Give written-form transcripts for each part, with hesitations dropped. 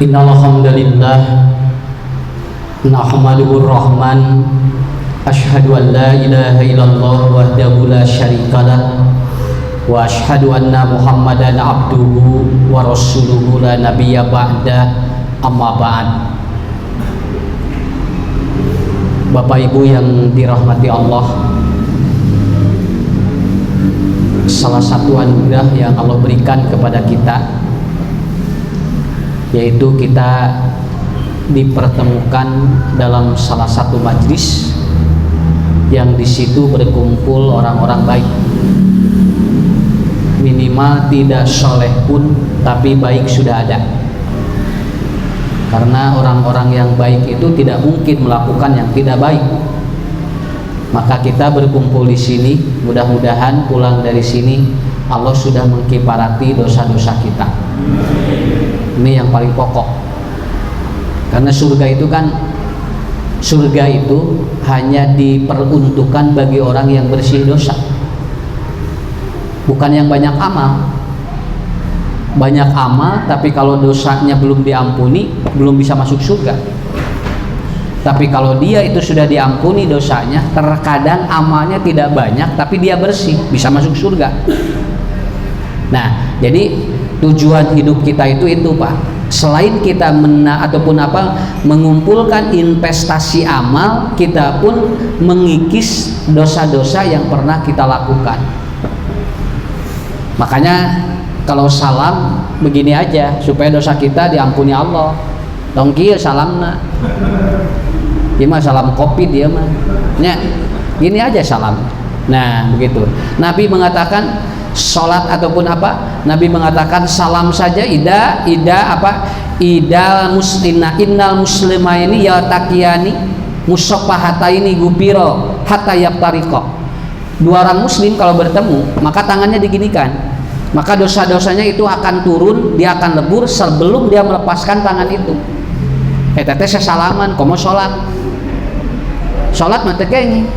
Innal hamdalillah nahmaduhu rahman asyhadu an la ilaha illallah wahdahu la syarikalah wa asyhadu anna muhammadan abduhu wa rasuluhu la nabiyya ba'da amma ba'd. Bapak Ibu yang dirahmati Allah, salah satu anugerah yang Allah berikan kepada kita yaitu kita dipertemukan dalam salah satu majlis yang di situ berkumpul orang-orang baik, minimal tidak soleh pun tapi baik sudah ada, karena orang-orang yang baik itu tidak mungkin melakukan yang tidak baik. Maka kita berkumpul di sini, mudah-mudahan pulang dari sini Allah sudah mengkifarati dosa-dosa kita. Ini yang paling pokok, karena surga itu hanya diperuntukkan bagi orang yang bersih dosa, bukan yang banyak amal. Banyak amal tapi kalau dosanya belum diampuni belum bisa masuk surga. Tapi kalau dia itu sudah diampuni dosanya, terkadang amalnya tidak banyak tapi dia bersih, bisa masuk surga. Nah, jadi tujuan hidup kita itu Pak. Selain kita mengumpulkan investasi amal, kita pun mengikis dosa-dosa yang pernah kita lakukan. Makanya kalau salam begini aja supaya dosa kita diampuni Allah. Tongkil salamna. Dia mah salam kopi dia mah. Nya, gini aja salam. Nah, begitu. Nabi mengatakan sholat ataupun apa, Nabi mengatakan salam saja idal muslimna innal muslimaini yaltaqiyani musafahataini gubiro hatta yaftariqa. Dua orang muslim kalau bertemu maka tangannya diginikan, maka dosa-dosanya itu akan turun, dia akan lebur sebelum dia melepaskan tangan itu. Teteh sesalaman komo sholat mah teh kenging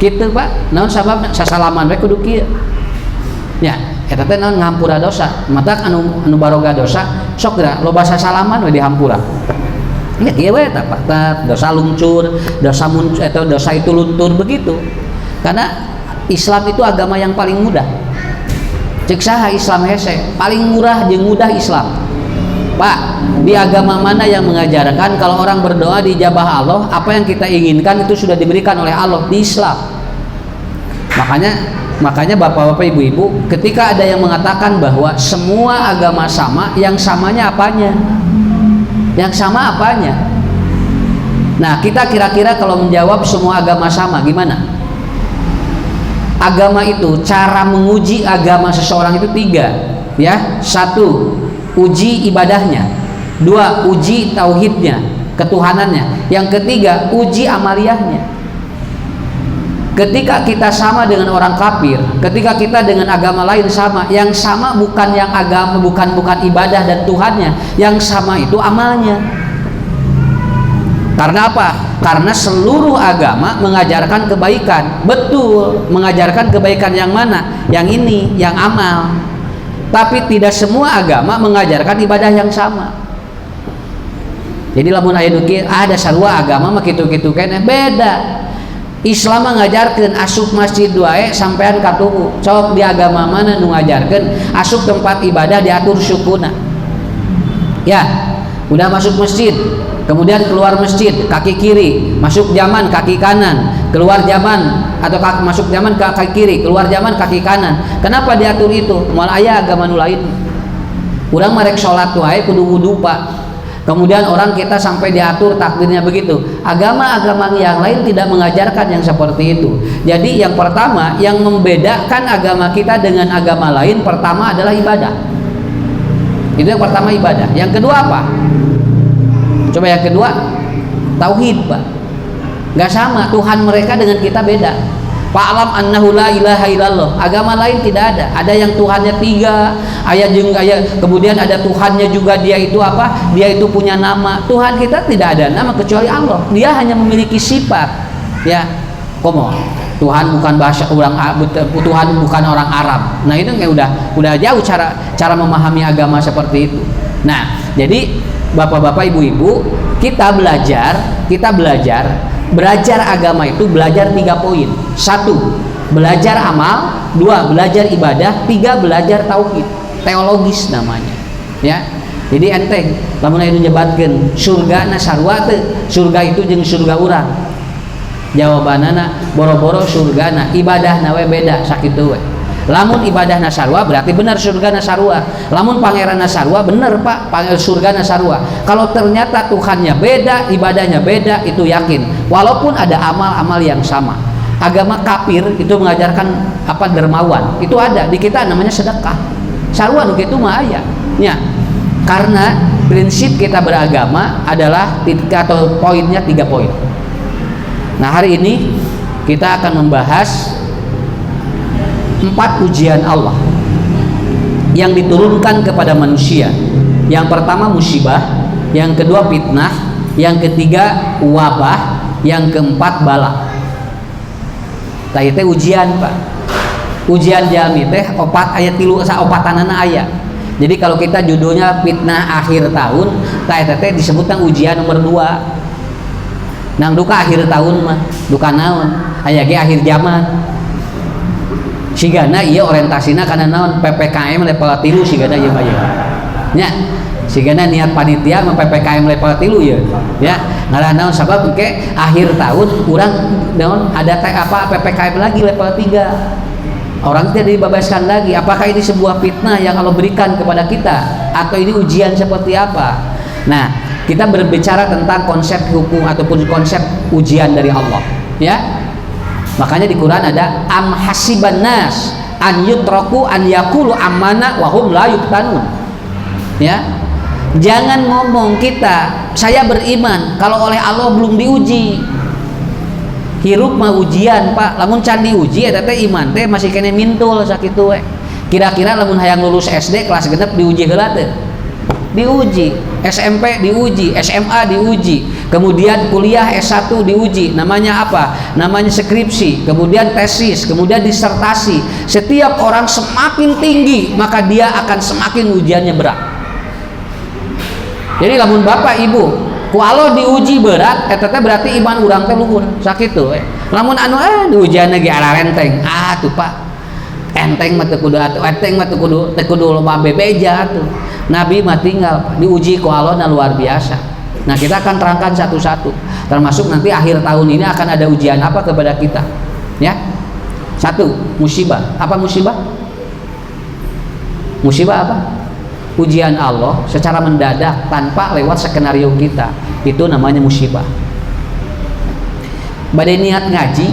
kitu Pak, naon sabab sasalaman we kudu kieu ya, eta teh naon ngahampura dosa. Matak anu baroga dosa sok geura loba sasalaman we dihampura. Nya kieu we eta Pak, dosa lungcur, dosa itu luntur begitu. Karena Islam itu agama yang paling mudah. Cek saha Islam hese, paling murah jeung mudah Islam. Pak, di agama mana yang mengajarkan kalau orang berdoa dijabah Allah, apa yang kita inginkan itu sudah diberikan oleh Allah? Di Islam. Makanya bapak-bapak, ibu-ibu, ketika ada yang mengatakan bahwa semua agama sama, yang samanya apanya? Yang sama apanya? Nah, kita kira-kira kalau menjawab semua agama sama, gimana? Agama itu, cara menguji agama seseorang itu 3, ya. 1, uji ibadahnya. 2, uji tauhidnya, ketuhanannya. Yang ketiga, uji amaliyahnya. Ketika kita sama dengan orang kafir, ketika kita dengan agama lain sama, yang sama bukan yang agama, bukan ibadah dan Tuhannya, yang sama itu amalnya. Karena apa? Karena seluruh agama mengajarkan kebaikan. Betul, mengajarkan kebaikan yang mana? Yang ini, yang amal. Tapi tidak semua agama mengajarkan ibadah yang sama. Jadi lamun aya nu kieu ada sarua agama mah kitu-kitu keneh, beda. Islam mengajarkan asup masjid wae sampean katuhu. Sok di agama mana nu ngajarkeun asup tempat ibadah diatur sukuna. Ya, udah masuk masjid, kemudian keluar masjid kaki kiri, masuk zaman kaki kanan, keluar zaman atau masuk zaman kaki kiri, keluar zaman kaki kanan. Kenapa diatur itu? Moal aya agama nu lain. Urang marek salat wae kudu wudu Pak. Kemudian orang kita sampai diatur takdirnya begitu. Agama-agama yang lain tidak mengajarkan yang seperti itu. Jadi yang pertama yang membedakan agama kita dengan agama lain pertama adalah ibadah. Itu yang pertama, ibadah. Yang kedua apa? Coba yang kedua, tauhid Pak. Gak sama, Tuhan mereka dengan kita beda. Fa'alam annahu la ilaha illallah. Agama lain tidak ada. Ada yang Tuhannya 3, kemudian ada Tuhannya juga, dia itu apa? Dia itu punya nama. Tuhan kita tidak ada nama kecuali Allah. Dia hanya memiliki sifat. Ya, komo. Tuhan bukan bahasa orang, Tuhan bukan orang Arab. Nah itu kayak udah jauh cara memahami agama seperti itu. Nah jadi bapak-bapak, ibu-ibu, kita belajar agama itu belajar 3 poin. 1, belajar amal. 2, belajar ibadah. 3, belajar tauhid, teologis namanya, ya. Jadi enteng lamun aya nyebatkeun surga na sarua teu, surga itu jeung surga urang. Jawabanana boro-boro surgana, ibadahna we beda sakitu we. Lamun ibadahna sarua berarti benar surgana sarua. Lamun pangeranna sarua bener Pak, surgana sarua. Kalau ternyata Tuhannya beda, ibadahnya beda, itu yakin. Walaupun ada amal-amal yang sama. Agama kafir itu mengajarkan apa dermawan. Itu ada di kita namanya sedekah. Sarua nu kitu mah aya. Nya. Karena prinsip kita beragama adalah atau poinnya 3 poin. Nah, hari ini kita akan membahas 4 ujian Allah yang diturunkan kepada manusia. Yang pertama musibah, yang kedua fitnah, yang ketiga wabah, yang keempat bala. Tah teh ujian, Pak. Ujian jami teh opat aya 3 saopatanana aya. Jadi kalau kita judulnya fitnah akhir tahun, tah eta teh disebutna ujian nomor 2. Nang duka akhir tahun mah, duka naon? Aya ge akhir zaman. Sigana ieu orientasina kana naon? PPKM level 3 sigana ieu mah ya. Nya, sigana niat panitia mah PPKM level 3 ya. Ya, ngaran naon sabab engke akhir tahun urang naon ada teh apa PPKM lagi level 3. Orang tidak dibebaskan lagi. Apakah ini sebuah fitnah yang Allah berikan kepada kita atau ini ujian seperti apa? Nah, kita berbicara tentang konsep hukum ataupun konsep ujian dari Allah, ya. Makanya di Quran ada am hasiban nas an yutraku an yaqulu amanna wa hum la yuftanun. Ya. Jangan ngomong kita saya beriman kalau oleh Allah belum diuji. Hirup mah ujian, Pak. Lamun can diuji eta teh iman teh masih kene mintul sakitu we. Kira-kira lamun hayang lulus SD kelas genep diuji heula teu? Diuji. SMP diuji, SMA diuji, kemudian kuliah S1 diuji. Namanya apa? Namanya skripsi, kemudian tesis, kemudian disertasi. Setiap orang semakin tinggi, maka dia akan semakin ujiannya berat. Jadi lamun Bapak Ibu ku Allah diuji berat, eta teh berarti iman urang teh luhur sakitu we. Lamun anu diujianna ge ara renteng, tuh Pak. Enteng mah teu kudu atuh, enteng mah teu kudu loba bebeja atuh. Nabi mah tinggal diuji ku Allah na luar biasa. Nah, kita akan terangkan satu-satu. Termasuk nanti akhir tahun ini akan ada ujian apa kepada kita. Ya. 1, musibah. Apa musibah? Musibah apa? Ujian Allah secara mendadak tanpa lewat skenario kita. Itu namanya musibah. Bade niat ngaji,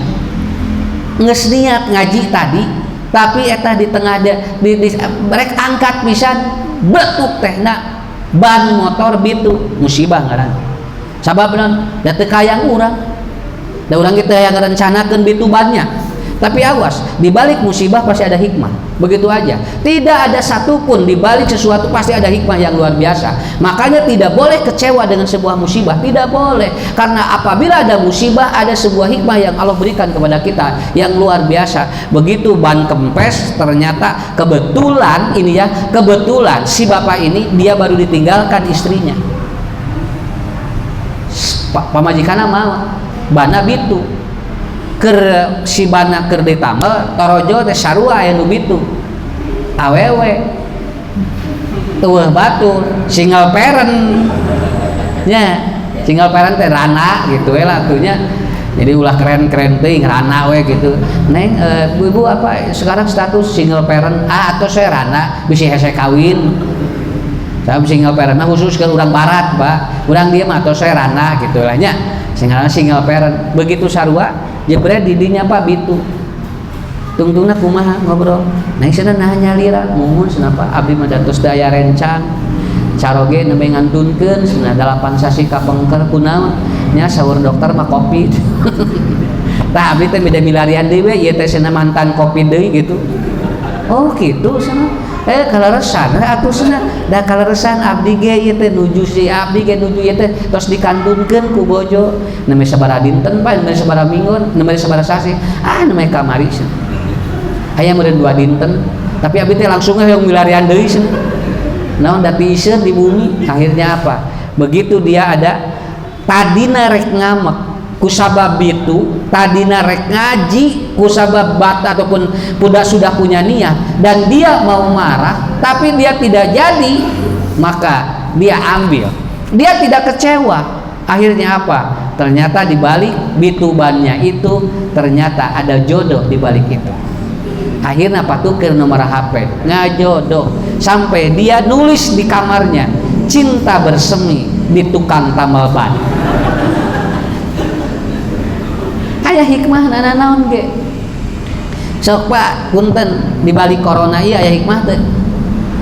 geus niat ngaji tadi, tapi eta di tengah mereka angkat pisan betuk tehna ban motor bitu musibah ngaran. Sabab naon? Da teu kayang urang. Da urang kitu aya ngarencanakeun bitu bannya. Tapi awas, di balik musibah pasti ada hikmah. Begitu aja. Tidak ada satupun di balik sesuatu pasti ada hikmah yang luar biasa. Makanya tidak boleh kecewa dengan sebuah musibah, tidak boleh. Karena apabila ada musibah, ada sebuah hikmah yang Allah berikan kepada kita yang luar biasa. Begitu ban kempes, ternyata kebetulan ini ya, kebetulan si bapak ini dia baru ditinggalkan istrinya. Pamajikanna mau bana bitu. Ker si bana keur ditambal torojo teh sarua aya nu bitu awewe tueuh batur single parent nya single parent teh rana gitu we lah atunya. Jadi ulah keren-keren teuing rana we gitu. Neng ibu apa sekarang status single parent atau saya rana bisi hese kawin. Saya single parent khusus ke urang barat, Pak. Urang dia mah atau saya rana gitu lah nya. Single parent begitu sarua jebret didinya Pak bitu tungtungna kumaha ngobrol naik sana nanya lira mumun senapa abdi mah datos daya rencang caroge nembe ngantunkeun cenah 8 sasi kapengker kunaon nya saur dokter mah covid tah abdi teh beda milarian deui we ieu teh cenah mantan covid deui gitu. Oh gitu cenah kaleresan atuh cenah da kaleresan abdi ge ieu teh nuju si abdi ge nuju ieu teh tos dikandunkeun ku bojo nembe sabaraha dinten Pak nembe sabaraha minggu nembe sabaraha sasi nembe kamari cenah aya meureun 2 dinten tapi abdi teh langsung hoyong milarian deui cenah naon da piseun di bumi. Akhirnya apa Begitu dia ada tadina rek ngamek kusabab itu, tadina rek ngaji kusabab bat ataupun sudah punya niat dan dia mau marah tapi dia tidak jadi, maka dia ambil, dia tidak kecewa. Akhirnya apa? Ternyata di balik bitubannya itu ternyata ada jodoh di balik itu. Akhirnya patukir nomor HP ngajodoh sampai dia nulis di kamarnya cinta bersemi di tukang tambal ban. Aya hikmah naon ge. Sok Pak, punten di balik corona iya aya hikmah teh.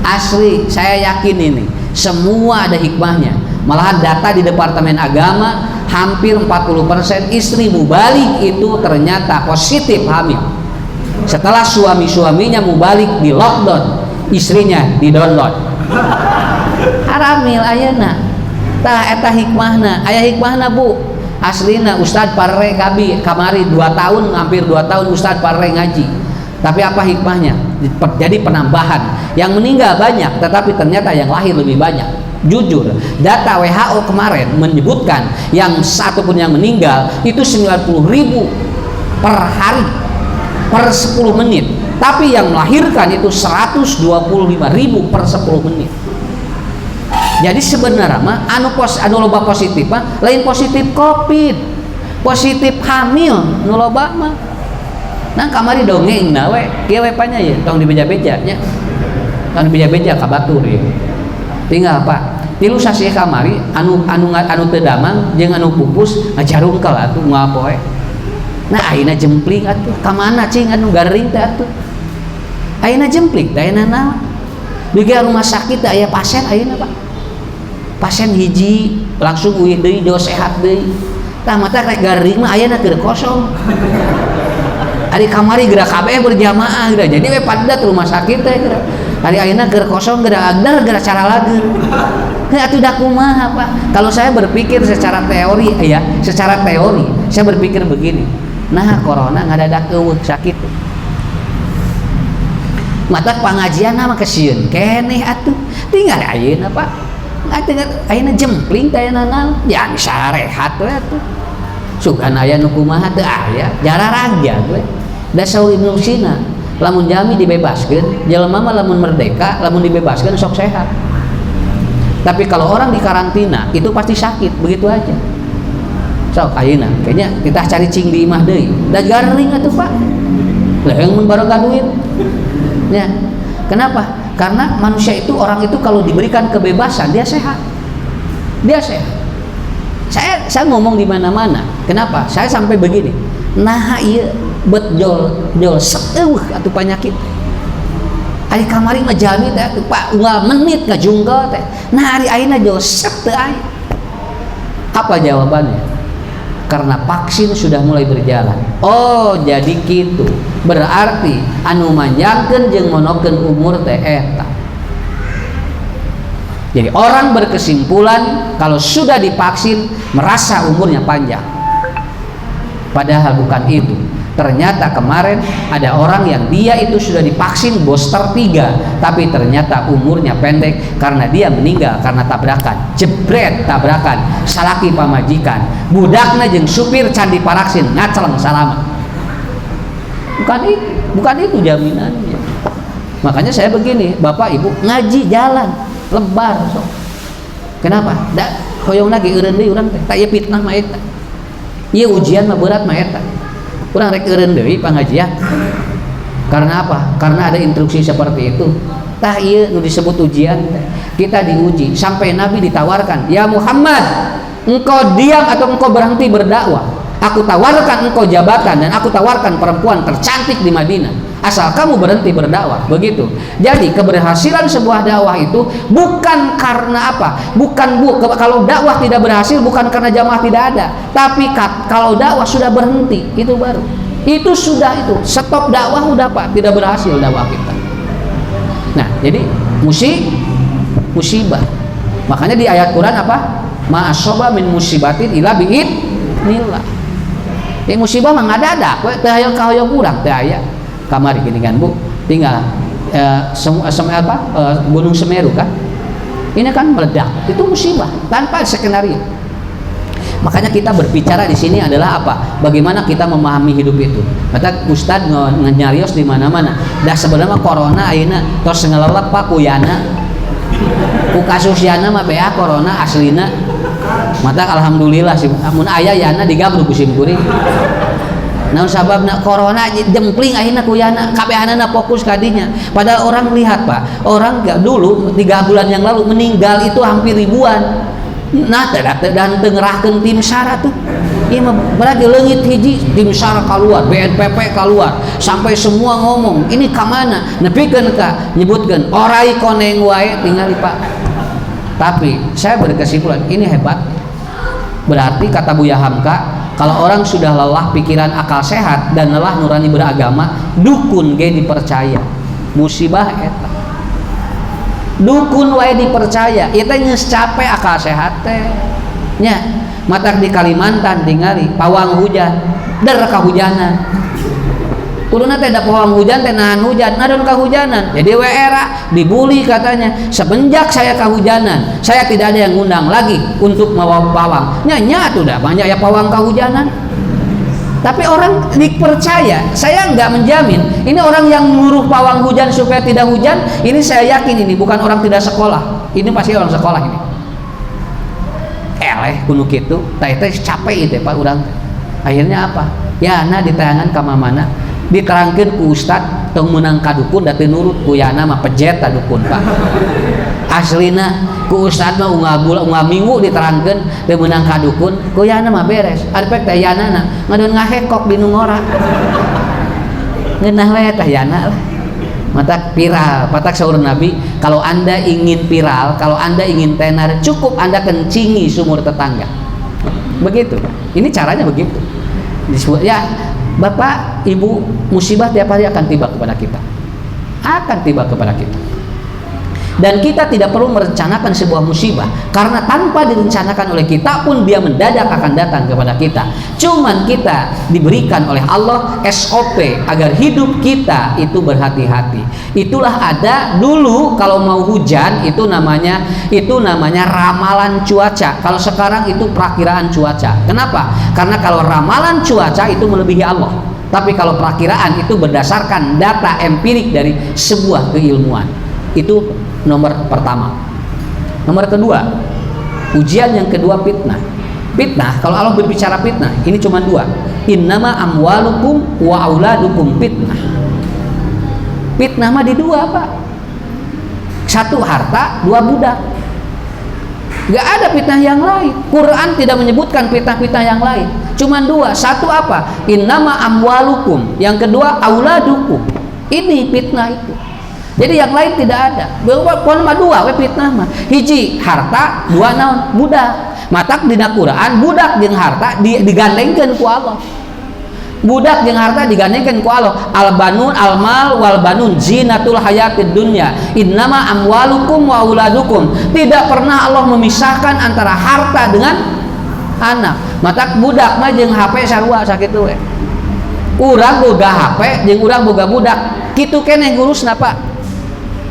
Asli, saya yakin ini semua ada hikmahnya. Malahan data di Departemen Agama hampir 40% istri mubalik itu ternyata positif hamil. Setelah suami-suaminya mubalik di lockdown, istrinya di download. Haramil ayeuna. Tah eta hikmahna, aya hikmahna Bu. Aslina Ustadz Parre kamari 2 tahun, hampir 2 tahun Ustadz Parre ngaji. Tapi apa hikmahnya? Jadi penambahan. Yang meninggal banyak, tetapi ternyata yang lahir lebih banyak. Jujur, data WHO kemarin menyebutkan yang satu pun yang meninggal itu 90.000 per hari, per 10 menit. Tapi yang melahirkan itu 125.000 per 10 menit. Jadi sebenarnya mah anu loba positif mah lain positif COVID, positif hamil nu loba mah. Nah kamari dongeng na we, kieu we panya ye, tong dibeja-beja nya. Tong dibeja-beja ka batur ye. Tinggal Pak, tilu sasih kamari anu teu damang jeung anu pupus ngajarungkel atuh ngapoe. Nah ayeuna jempling atuh, ka mana cing anu garing teh atuh. Ayeuna jempling teh ayeuna naon? Di rumah sakit teh aya pasien ayeuna Pak. Pasien hiji langsung uih deui do sehat deui. Tah mata rek garing mah ayeuna keur kosong. Ari kamari geura kabeh berjamaah geura. Jadi we pada rumah sakit teh geura. Ari ayeuna keur kosong geura agdar geura cara lageun. Heh atuh da kumaha Pak? Kalau saya berpikir secara teori ya, secara teori saya berpikir begini. Nah, corona ngadadak eueuh sakit. Mata pangajian mah kesieun keneh atuh. Tinggal ayeuna Pak. Ayeuna jempling teh naon ya sarehat we atuh. Sugan aya nu kumaha teu aya, jararaja we. Da saur Ibnu Sina, lamun jami dibebaskeun, jelema mah lamun merdeka, lamun dibebaskeun sok sehat. Tapi kalau orang di karantina itu pasti sakit, begitu aja. Sok ayeuna kayaknya kita cari cing di imah deui. Da garing atuh Pak. Leuweung mun barokah duit. Ya. Kenapa? Karena manusia itu, orang itu kalau diberikan kebebasan dia sehat. Dia sehat. Saya ngomong di mana-mana. Kenapa? Saya sampai begini. Nah ieu bet jol seueuh atuh penyakit. Ari kamari mah jami teh atuh Pak unggal menit ngajungkel teh. Nah ari ayeuna jol set teu aya. Apa jawabannya? Karena vaksin sudah mulai berjalan. Oh jadi gitu. Berarti anu manjangkeun jeung monokeun umur teh eta. Jadi orang berkesimpulan kalau sudah divaksin merasa umurnya panjang. Padahal bukan itu. Ternyata kemarin ada orang yang dia itu sudah divaksin booster 3, tapi ternyata umurnya pendek karena dia meninggal karena tabrakan. Jebret tabrakan, salaki pamajikan, budakna jeung supir can diparaksin ngaceleng salamat. Bukan itu jaminannya. Makanya saya begini, Bapak Ibu ngaji jalan lebar sok. Kenapa? Da hoyongna ge eureun deui urang teh. Ta ieu fitnah mah eta. Ieu ujian mah berat mah eta. Urang rek eureun deui pangajian. Karena apa? Karena ada instruksi seperti itu. Tah ieu nu disebut ujian teh. Kita diuji sampai Nabi ditawarkan, "Ya Muhammad, engkau diam atau engkau berhenti berdakwah? Aku tawarkan engkau jabatan dan aku tawarkan perempuan tercantik di Madinah. Asal kamu berhenti berdakwah." Begitu. Jadi keberhasilan sebuah dakwah itu bukan karena apa? Kalau dakwah tidak berhasil bukan karena jamaah tidak ada, tapi kalau dakwah sudah berhenti itu baru. Itu sudah itu stop dakwah udah Pak, tidak berhasil dakwah kita. Nah, jadi musibah. Makanya di ayat Quran apa? Ma asoba min musibatin illa bi'idznillah. Yang musibah mah ngadadak we teu hayang kahoyong urang teh aya. Kamari gini kan Bu, tinggal Gunung Semeru kan. Ini kan meledak, itu musibah tanpa skenario. Makanya kita berbicara di sini adalah apa? Bagaimana kita memahami hidup itu. Kata Ustad nyarios di mana-mana. Dah sebenarnya corona ayeuna tos ngelelep Pak kuyana. Ku kasusana mah bea corona aslina. Mata alhamdulillah sih. Mun aya yana digabruk ku simkuring. Naon sababna corona jempling ayeuna kuyana kabehanana fokus kadinya. Padahal orang lihat Pak, orang dulu 3 bulan yang lalu meninggal itu hampir ribuan. Nah, dan tengerahkeun tim SAR tuh. Ieu mah berarti leungit hiji tim SAR keluar, BNPB keluar, sampai semua ngomong, ini ka mana? Nepikeun ka nyebutkeun orai koneng wae tinggali Pak. Tapi saya berkesimpulan ini hebat. Berarti kata Buya Hamka, kalau orang sudah lelah pikiran akal sehat dan lelah nurani beragama, dukun ge dipercaya. Musibah eta. Dukun wae dipercaya, eta geus capek akal sehat teh. Nya, matak di Kalimantan tingali pawang hujan, der kahujanan. Kuduna teh da pawang hujan teh nahan hujan, ngadon kahujanan. Jadi we era dibully katanya. Semenjak saya kahujanan, saya tidak ada yang ngundang lagi untuk mawa pawang. Nya tuh dah banyak ya pawang kahujanan. Tapi orang dipercaya. Saya nggak menjamin ini orang yang nyuruh pawang hujan supaya tidak hujan, ini saya yakin ini bukan orang tidak sekolah, ini pasti orang sekolah ini. Kuno kitu teh capek itu Pak urang. Akhirnya apa ya nah ditayangan ka mamana diterangkeun ku ustad tong meunang ka dukun da teu nurut kuyana mah pejet ta dukun Pak. Aslina ku ustad mah unggal minggu diterangkeun teu meunang ka dukun kuyana mah beres arepek teh yanana ngadon ngahekok di nu ngora ngeunah we teh yana lah. Matak viral, patak saur Nabi, kalau Anda ingin viral, kalau Anda ingin tenar, cukup Anda kencingi sumur tetangga. Begitu. Ini caranya begitu. Ya, Bapak, Ibu, musibah tiap hari akan tiba kepada kita. Akan tiba kepada kita. Dan kita tidak perlu merencanakan sebuah musibah, karena tanpa direncanakan oleh kita pun dia mendadak akan datang kepada kita. Cuman kita diberikan oleh Allah SOP agar hidup kita itu berhati-hati. Itulah ada dulu kalau mau hujan itu namanya ramalan cuaca. Kalau sekarang itu perakiraan cuaca. Kenapa? Karena kalau ramalan cuaca itu melebihi Allah. Tapi kalau perakiraan itu berdasarkan data empirik dari sebuah keilmuan. Itu nomor pertama. Nomor kedua, ujian yang kedua fitnah. Fitnah, kalau Allah berbicara fitnah, ini cuma 2. Innama amwalukum wa auladukum fitnah. Fitnah mah di 2 Pak. 1 harta, 2 budak. Gak ada fitnah yang lain. Quran tidak menyebutkan fitnah-fitnah yang lain. Cuma 2. 1 apa? Innama amwalukum. Yang kedua auladukum. Ini fitnah itu. Jadi yang lain tidak ada. Pokoknya mah 2 we fitnah mah. Hiji harta, 2 naon? Budak. Matak dina Quran budak jeung harta digandengkeun ku Allah. Budak jeung harta digandengkeun ku Allah. Al-banun al-mal wal banun zinatul hayatid dunya. Innama amwalukum wa auladukum. Tidak pernah Allah memisahkan antara harta dengan anak. Matak budak mah jeung HP sarua sakitu we. Urang boga HP jeung urang boga budak. Kitu keneh ngurusna Pak.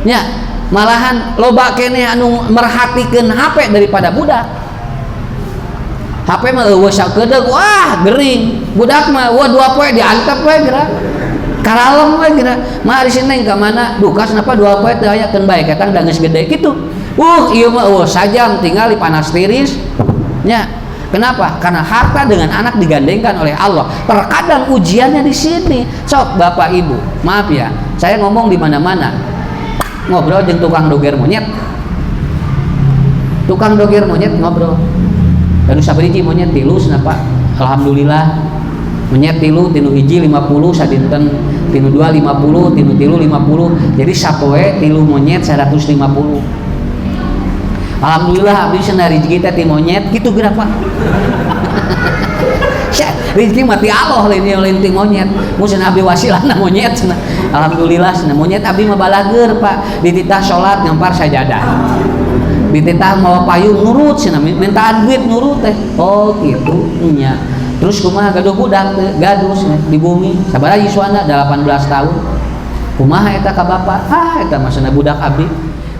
Ya, malahan loba kene anu merhatikeun HP daripada budak. HP mah eueuh sakedeug wah gering. Budak mah wah 2 poe diantep we geura. Karalem we geura. Mah ari sineng ka mana? Duh kas napa 2 poe teu aya keun bae ketang da geus gede kitu. Ieu mah sajam tinggal panas tiris. Nya, kenapa? Karena harta dengan anak digandengkan oleh Allah. Terkadang ujiannya di sini. Sok Bapak Ibu, maaf ya, saya ngomong di mana-mana. Ngobrol jeung tukang doger monyet. Tukang doger monyet ngobrol. Anu sabriji monyet 3 napa? Alhamdulillah. Monyet 3 tinu hiji 50 sadinten, tinu 2 50, tinu 3 50. Jadi sapoe 3 monyet 150. Alhamdulillah abdi cenah rezeki teh ti monyet kitu geura Pak. Rezeki mati Allah lain ti monyet. Mun cenah abdi wasilana monyet cenah. Alhamdulillah cenah monyet abdi mah balager Pak. Dititah salat ngampar sajadah. Dititah mawa payung nurut cenah mintaan duit nurut teh. Oh kitu nya. Terus kumaha gaduh budak teh gaduh di bumi. Sabaraha yuswana 18 tahun. Kumaha eta ka bapak? Eta mah cenah budak abdi.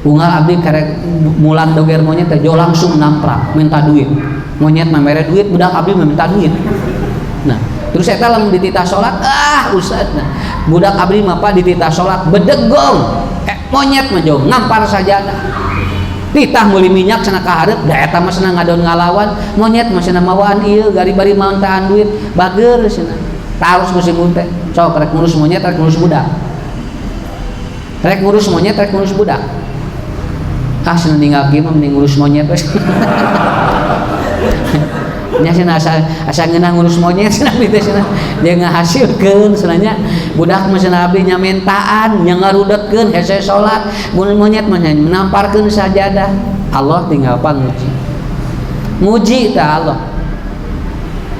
unggal abdi karek mulang doger monyet teh jo langsung namprak minta duit. Monyet mah mere duit, budak abdi minta duit. Nah, terus eta lamun dititah salat, ustad. Nah, budak abdi mah Pak dititah salat bedegong. Monyet mah jo ngampar sajadah. Titah meuli minyak cenah ka hareup, da eta mah cenah ngadon ngalawan, monyet mah cenah mawaan ieu gari-bari mantaan duit, bager cenah. Tarus musim teh. Sok rek ngurus monyet, rek ngurus budak. Rek ngurus monyet, rek ngurus budak. Cenah ninggal kieu mah mending ngurus monyet we. Nya cenah asa ngeunah ngurus monyet cenah abdi teh cenah dia ngahasilkeun cenahnya budak mah cenah abdi nya mentaan nya ngarudetkeun hese salat mun monyet mah nya menamparkeun sajadah. Allah tinggal panguji muji ta Allah.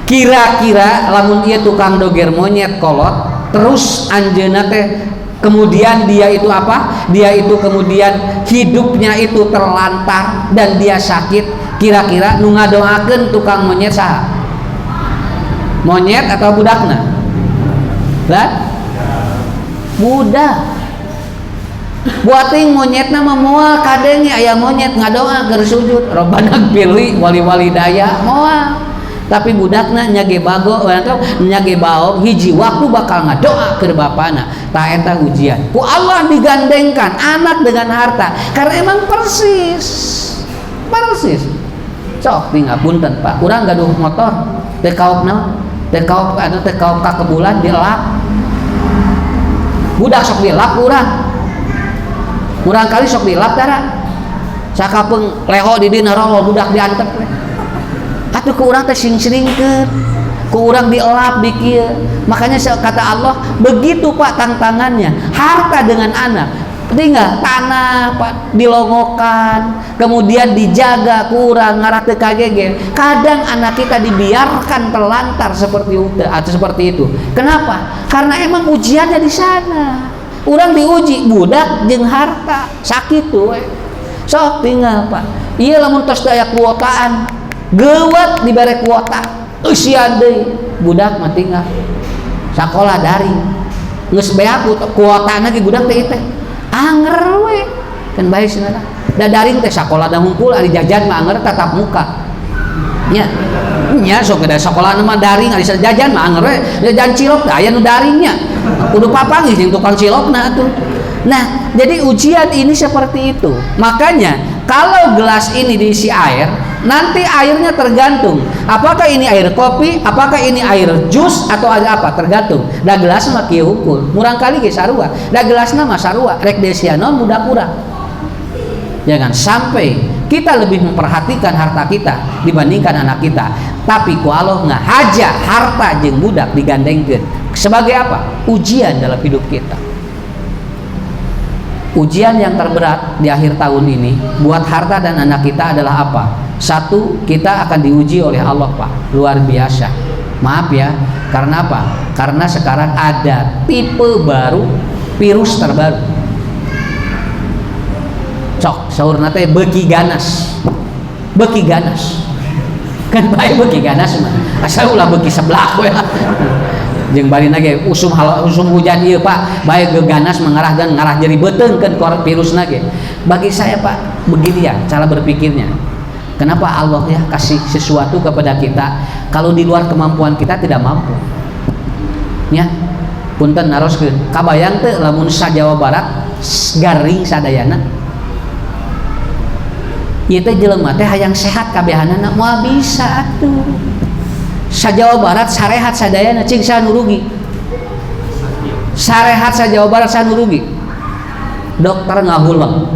Kira-kira lamun ieu tukang doger monyet kolot terus anjeunna teh kemudian dia itu apa? Dia itu kemudian hidupnya itu terlantar dan dia sakit. Kira-kira nu ngadoakeun tukang monyet saha? Monyet atau budakna? Lah? Budak. Buating monyetna mah moal kadenge aya monyet ngadoa keur sujud, Rabbana gfirli wali daya moal. Tapi budakna nyage bago atau nyage baog hiji waktu bakal ngadoa keur bapana. Tah eta ujian. Ku Allah digandengkan anak dengan harta karena emang persis. Sok tinggal punten Pak, urang gaduh motor teh kaok naon? Teh kaok anu teh kaok ka kebulan dilap. Budak sok dilap urang. Urang kali sok dilap tara. Sakapeung leho di dina rawa budak diantep we. Atuh ku urang teh sing-sringkeun. Ku urang dielap di kieu. Makanya kata Allah, begitu Pak tantangannya. Harta dengan anak tinggal tanah Pak dilongokan, kemudian dijaga kurang ngarah teu kagege. Kadang anak kita dibiarkan terlantar seperti itu atau seperti itu. Kenapa? Karena emang ujiannya di sana. Urang diuji budak jeung harta sakit tuh. Sok tinggal Pak. Ieu lamun tos aya kuotaan, geuwat dibere kuota. Eusian deui budak mah tinggal sakola daring. Geus beak kuotana ge budak teh teh. Anger we kan bae cenah da daring teh sakola da hungkul ari jajan mah anger tatap muka nya sok da sakola mah daring ari jajan mah anger we jajan cilok da aya nu daringnya kudu papanggih jeung tukang cilokna atuh. Nah jadi ujian ini seperti itu. Makanya kalau gelas ini diisi air, nanti airnya tergantung apakah ini air kopi, apakah ini air jus atau ada apa, tergantung. Da gelas mah kieu hungkul murang kali ge sarua, da gelasna mah sarua rek desian naon budak urang. Jangan sampai kita lebih memperhatikan harta kita dibandingkan anak kita, tapi ku Allah ngahaja harta jeung budak digandengkeun sebagai apa? Ujian dalam hidup kita. Ujian yang terberat di akhir tahun ini buat harta dan anak kita adalah apa? Satu, kita akan diuji oleh Allah Pak, luar biasa. Maaf ya, karena apa? Karena sekarang ada tipe baru, virus terbaru. Cok, saurna teh beuki ganas. Beuki ganas. Kan bae beuki ganas mah. Asal ulah beuki sebelah we. Jeung bari ge usum hujan ieu Pak, bae geganas mengarah dan ngarah jadi beuteungkeun virusna ge. Bagi saya Pak, begini ya cara berpikirnya. Kenapa Allah ya kasih sesuatu kepada kita kalau di luar kemampuan kita tidak mampu? Ya. Punten naroskeun. Kabayang teu lamun sa Jawa Barat garing sadayana. Ieu teh jelema teh hayang sehat kabehanana moal bisa atuh. Sa Jawa Barat sarehat sadayana cing sa nu rugi. Sarehat sa Jawa Barat sa nu rugi. Dokter ngahulang,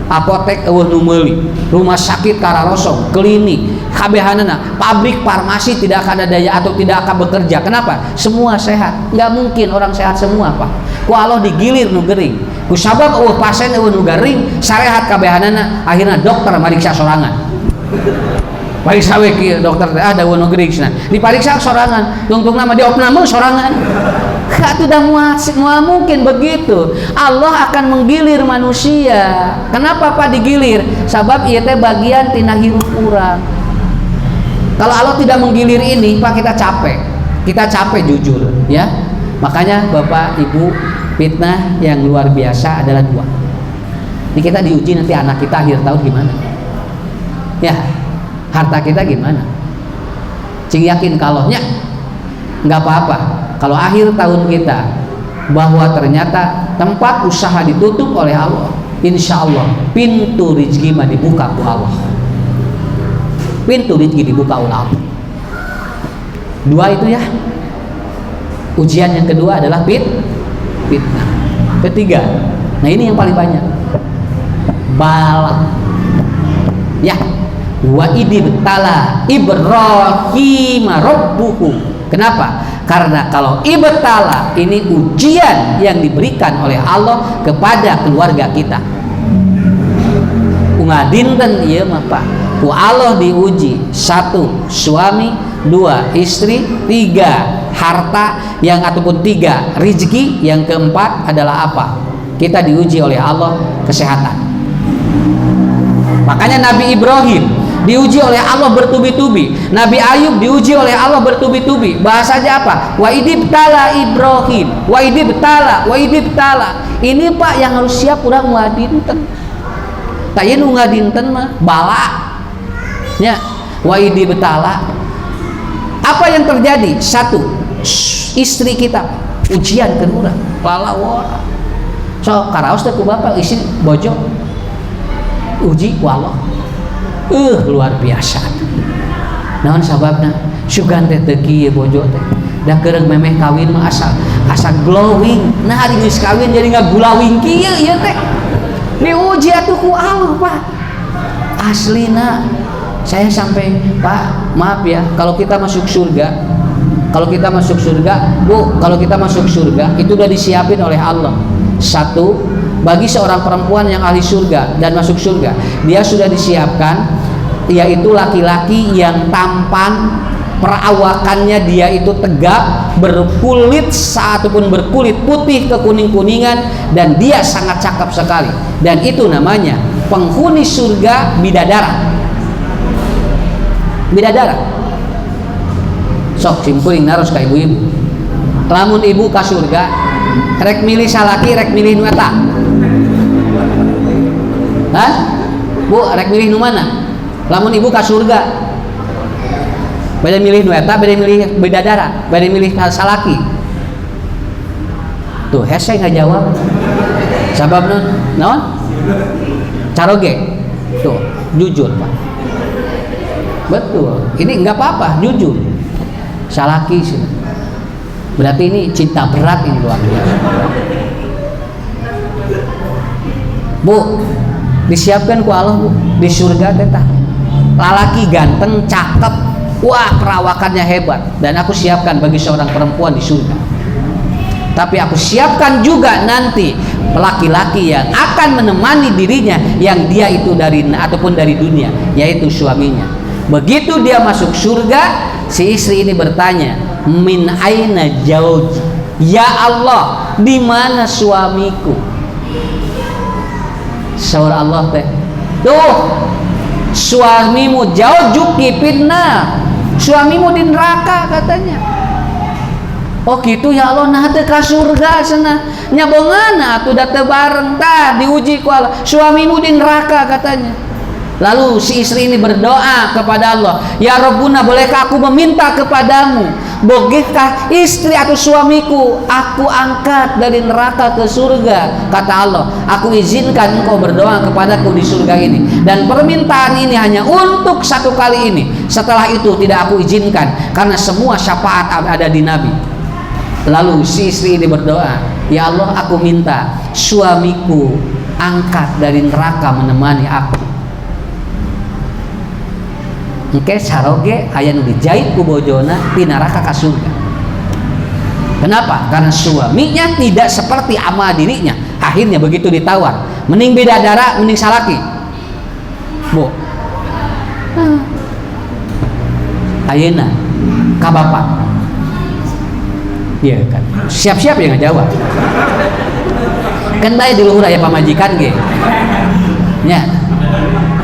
apotek eueuh nu meuli, rumah sakit kararosong, klinik, kabehanana, pabrik farmasi tidak akan ada daya atau tidak akan bekerja. Kenapa? Semua sehat. Enggak mungkin orang sehat semua Pak. Ku Allah digilir nu gering. Ku sabab eueuh pasien eueuh nu garing, sarehat kabehanana, akhirna dokter mariksa sorangan. Pariksa we kieu dokter teh ada nu gering cenah. Dipariksa sorangan, tungtungna mah diopname sorangan. Atuh dah moal mungkin begitu. Allah akan menggilir manusia. Kenapa Pak digilir? Sabab ieu teh bagian tina hirup urang. Kalau Allah tidak menggilir ini, Pak kita capek. Kita capek jujur, ya. Makanya Bapak Ibu, fitnah yang luar biasa adalah dua. Ini kita diuji nanti anak kita akhir tahun gimana? Ya, harta kita gimana? Cing yakin kalaunya nggak apa-apa. Kalau akhir tahun kita bahwa ternyata tempat usaha ditutup oleh Allah, insya Allah pintu rezeki mah dibuka ku Allah. Pintu rezeki dibuka oleh Allah. Dua itu ya. Ujian yang kedua adalah fitnah. Ketiga, nah ini yang paling banyak, bala. Ya, wa idibtala Ibrahim rabbuhu. Kenapa? Karena kalau ibtala ini ujian yang diberikan oleh Allah kepada keluarga kita. Ungadinten ieu mah Pak, ku Allah diuji. 1 suami, 2 istri, 3 harta, yang ataupun 3 rezeki, yang keempat adalah apa? Kita diuji oleh Allah kesehatan. Makanya Nabi Ibrahim diuji oleh Allah bertubi-tubi, Nabi Ayub diuji oleh Allah bertubi-tubi. Bahasanya apa? Wa idibtala Ibrahim, wa idibtala. Ini Pak yang harus siap urang ngadinten. Tanya nu ngadinten mah bala. Ya, wa idibtala. Apa yang terjadi? 1, istri kita ujian ke urang lalawara. So karaos teh ku bapak istri bojo uji ku Allah. Luar biasa. Naon sababna? Sugan teh teu kieu bojo teh. Da keurang memeh kawin mah asa glowing. Nah ari geus kawin jadi ngagulawing kieu ieu teh. Diuji atuh ku Allah, Pak. Aslina saya sampai, Pak, maaf ya, kalau kita masuk surga, Bu, kalau kita masuk surga itu udah disiapin oleh Allah. 1, bagi seorang perempuan yang ahli surga dan masuk surga, dia sudah disiapkan, yaitu laki-laki yang tampan, perawakannya dia itu tegap, berkulit ataupun berkulit putih kekuning-kuningan, dan dia sangat cakep sekali. Dan itu namanya penghuni surga bidadara. Sok simpuling naros ka ibu-ibu. Lamun ibu ka surga, rek milih salaki, rek milih nu eta? Hah? Bu, rek milih nu mana? Lamun ibu ka surga, beda milih nu eta, beda milih bidadara, beda milih salaki. Tuh, hese ngajawab. Sabab naon? Caroge. Tuh, jujur, Pak. Betul, ini nggak apa-apa, jujur. Salaki sih. Berarti ini cinta berat ini luar biasa. Bu, disiapkan ku Allah, Bu, di surga teh. Lalaki ganteng, cakep, wah perawakannya hebat, dan aku siapkan bagi seorang perempuan di surga. Tapi aku siapkan juga nanti laki-laki yang akan menemani dirinya, yang dia itu dari ataupun dari dunia, yaitu suaminya. Begitu dia masuk surga, si istri ini bertanya, min aina jauj? Ya Allah, di mana suamiku? Saur Allah teh, tuh suamimu jauh juki fitnah, suamimu di neraka katanya. Oh gitu ya Allah, nah teh ka surga sana nyabongan atuh da teu bareng tah diuji ku Allah, suamimu di neraka katanya. Lalu si istri ini berdoa kepada Allah, ya Rabbuna, bolehkah aku meminta kepadamu, bolehkah istri atau suamiku aku angkat dari neraka ke surga? Kata Allah, aku izinkan engkau berdoa kepadaku di surga ini, dan permintaan ini hanya untuk 1 kali ini. Setelah itu tidak aku izinkan, karena semua syafaat ada di Nabi. Lalu si istri ini berdoa, ya Allah, aku minta suamiku angkat dari neraka menemani aku. Engke saroge aya nu dijahit ku bojona di neraka ka surga. Kenapa? Karena suaminya tidak seperti amal dirinya. Akhirnya begitu ditawar, mending bidadara, mending salaki. Bu, ayeuna ka bapak. Iya kan. Siap-siap ya ngajawab. Kan bae di luhur aya pamajikan ge. Nya.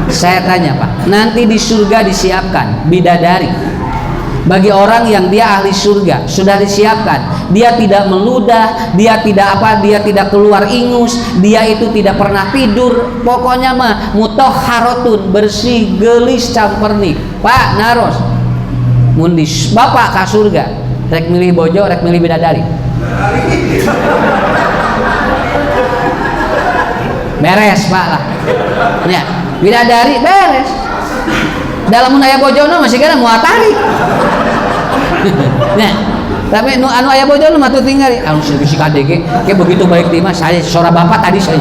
Saya tanya, Pak, nanti di surga disiapkan bidadari bagi orang yang dia ahli surga, sudah disiapkan dia tidak meludah, dia tidak keluar ingus, dia itu tidak pernah tidur, pokoknya mah mutahharatun, bersih, gelis, campernik. Pak naros mundis bapak ka surga rek milih bojo rek milih bidadari? Beres Pak lah ya, bidadari beres. Dalam aya bojona masih kena mau tarik. Nah, tapi anu aya bojona mah tuh tinggal anu si kadege ke begitu baik di mas saya suara bapak tadi saya.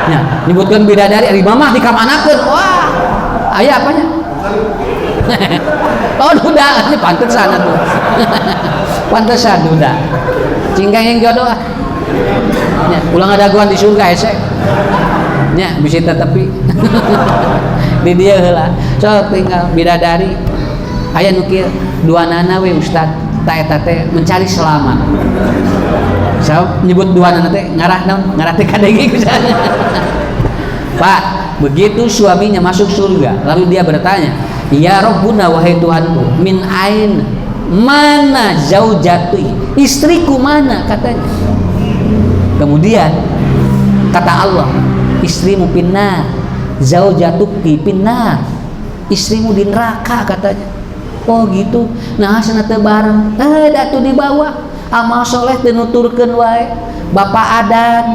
Nya, nyebutkeun bidadari ari mamah dikamanakeun. Wah, aya apanya? Oh, duda, ini pantesan atuh. Pantesan duda. Cingkang yang jodoh. Nya, ulang ada guan di surga hese. Nya, bisa tetepi. Di dia heula sok tinggal bidadari aya nu kieu duanana we ustad ta eta teh mencari selamat. Saya nyebut duanana teh ngarah naon ngarah teh kadenge kusana. Pak, begitu suaminya masuk surga lalu dia bertanya, ya Rabbuna wahai Tuhanku, min ain, mana zaujati, istriku mana katanya. Kemudian kata Allah, istrimu pinnar, zaujatuki pinnar, istrimu di neraka katanya. Oh gitu. Nah sana teu bareng datu di bawah amal soleh teu nuturkeun wae, bapak adan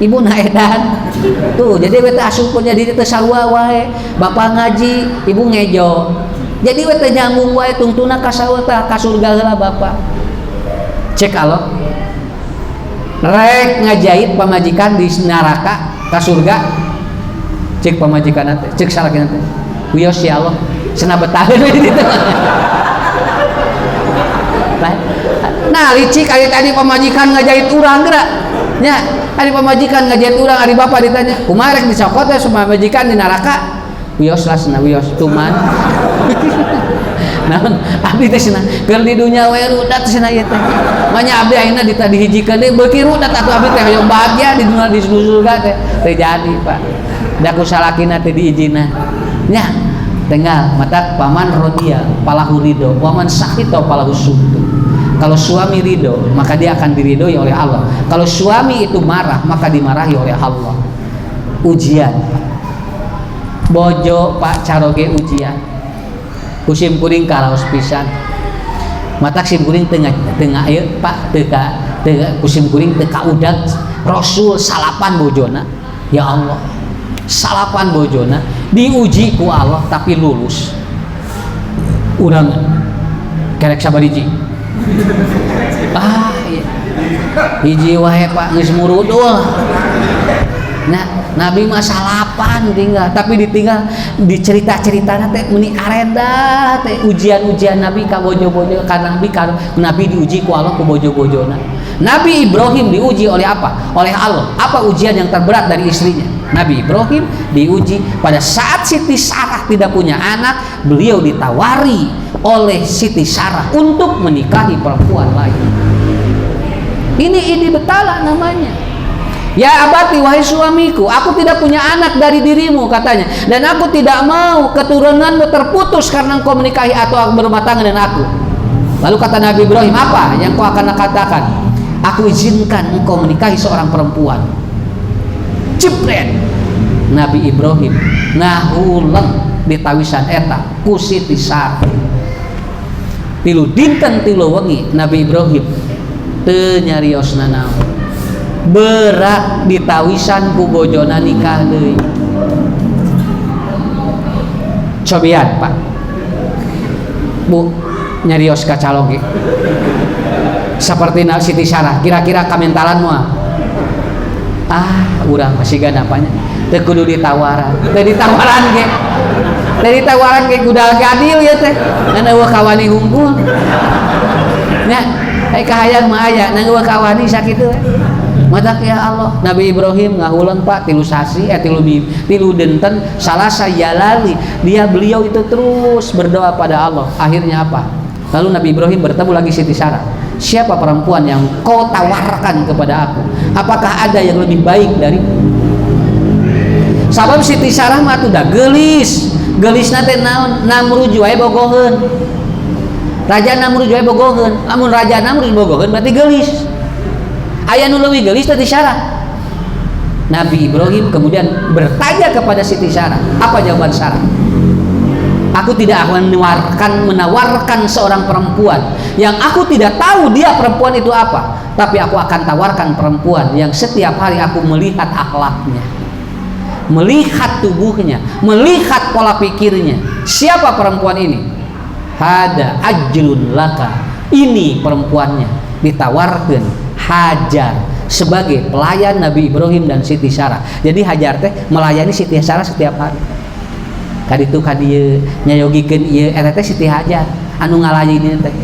ibu na edan tuh, jadi we teh asup jadi teu sarua wae, bapak ngaji ibu ngejo, jadi we teh nyambung wae tungtuna ka saeueuh tah ka surga heula bapak. Cek Allah rek ngajait pamajikan di neraka ka surga, cek pamajikan nanti, cek salaki nanti, wios ya Allah, senang betahin gitu. Nah, licik kali tadi pemajikan ngajahit urang gerak, ya, hari pemajikan ngajahit urang, hari bapak ditanya, kumarek dicokot ya semua pemajikan di neraka, wios lah, senang wios, tuman. Nah, abdi teh cenah keur di dunya we rudat cenah ieu teh. Manya abdi ayeuna dihijikeun deui beuki rudat atuh abdi teh hoyong bahagia di dunia di surga teh. Teu jadi, Pak. Da ku salakina teh diijina. Nya, tinggal mata paman rodiya palahu ridho, waman sakhita palahu suktu. Kalau suami ridho, maka dia akan diridhoi oleh Allah. Kalau suami itu marah, maka dimarahi oleh Allah. Ujian. Bojo Pak caroge ujian. Kusim kuring karaos pisan mata sim kuring tengah ieu Pak teka kusim kuring teka udag Rasul salapan bojona, ya Allah salapan bojona diuji ku Allah tapi lulus. Urang kerek sabariji iya. Hiji wae Pak geus murudul. Nah, Nabi mah salapan tinggal, tapi ditinggal di cerita-cerita teh meni arenda teh ujian-ujian Nabi ka bojo-bojo, karena Nabi diuji ku Allah ku bojo-bojona. Nabi Ibrahim diuji oleh apa? Oleh Allah. Apa ujian yang terberat dari istrinya? Nabi Ibrahim diuji pada saat Siti Sarah tidak punya anak, beliau ditawari oleh Siti Sarah untuk menikahi perempuan lain. Ini betala namanya. Ya abati wahai suamiku, aku tidak punya anak dari dirimu katanya, dan aku tidak mau keturunanmu terputus karena engkau menikahi atau berumah tangga dengan aku. Lalu kata Nabi Ibrahim, apa yang kau akan katakan? Aku izinkan engkau menikahi seorang perempuan. Jepret Nabi Ibrahim ngahulang di tawisan eta ku Siti Sarah. Tilu dinten tilu wengi Nabi Ibrahim teu nyariosna naon. Berat ditawisan ku bojona nikah deui. Cobian Pak Bu nyarios ka caloge seperti Siti Sarah, kira-kira kamentalan moal urang masih gak napanya teu kudu ditawaran, teu ditawaran ge dari tawaran ke gudal gadil ya teh ngan eueuh kawani hungkul nya ai kahayang mah aya nang eueuh kawani sakitu matak ya Allah. Nabi Ibrahim ngahulang Pak tilu sasi tilu denten salasa yalali beliau itu terus berdoa pada Allah. Akhirnya apa? Lalu Nabi Ibrahim bertemu lagi Siti Sarah. Siapa perempuan yang kau tawarkan kepada aku? Apakah ada yang lebih baik dari? Sabab Siti Sarah mah tuh dah gelis nate naon namruj wae bogoheun. Raja Namrud juga bogoheun. Lamun Raja Namrud bogoheun berarti geulis. Aya nu leuwih geulis teh Sarah. Nabi Ibrahim kemudian bertanya kepada Siti Sarah, apa jawaban Sarah? Aku tidak akan menawarkan seorang perempuan yang aku tidak tahu dia perempuan itu apa, tapi aku akan tawarkan perempuan yang setiap hari aku melihat akhlaknya, melihat tubuhnya, melihat pola pikirnya. Siapa perempuan ini? Hada ajrun laka. Ini perempuannya, ditawarkan Hajar sebagai pelayan Nabi Ibrahim dan Siti Sarah. Jadi Hajar teh melayani Siti Sarah setiap hari. Kaditu kadieu nyayogikeun ieu eta teh Siti Hajar anu ngalayani teh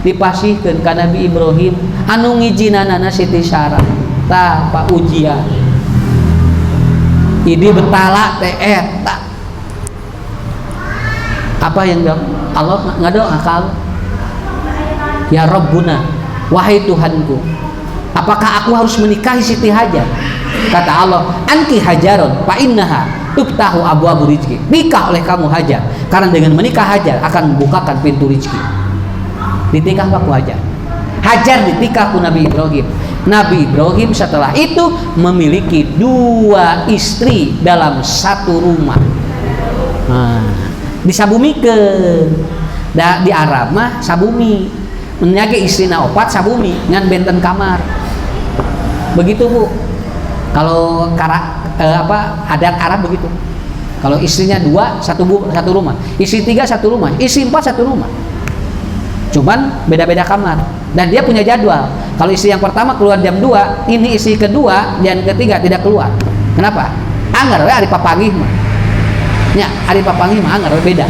dipasihkeun ka Nabi Ibrahim anu ngijinanana Siti Sarah tah pa ujian. Idi betala teh eta. Apa yang Allah ngadoa ka Allah? Ya Rabbuna, wahai Tuhanku, apakah aku harus menikahi Siti Hajar? Kata Allah, anti hajaron fa innaha tuftahu abwabu rizki. Nikah oleh kamu Hajar, karena dengan menikah Hajar akan membukakan pintu rizki. Dinikah ku Hajar. Hajar dinikah ku Nabi Ibrahim. Nabi Ibrahim setelah itu memiliki 2 istri dalam satu rumah. Disabumikeun. Di Arab mah sabumi. Menyake istrina 4 sabumi ngan benten kamar. Begitu Bu. Kalau adat Arab begitu. Kalau istrinya 2 satu rumah, istri 3 satu rumah, istri 4 satu rumah. Cuman beda-beda kamar. Dan dia punya jadwal. Kalau istri yang pertama keluar jam 2, ini istri kedua dan ketiga tidak keluar. Kenapa? Anggar we ari papangih mah. Nya, ari papangih mah anggar we beda.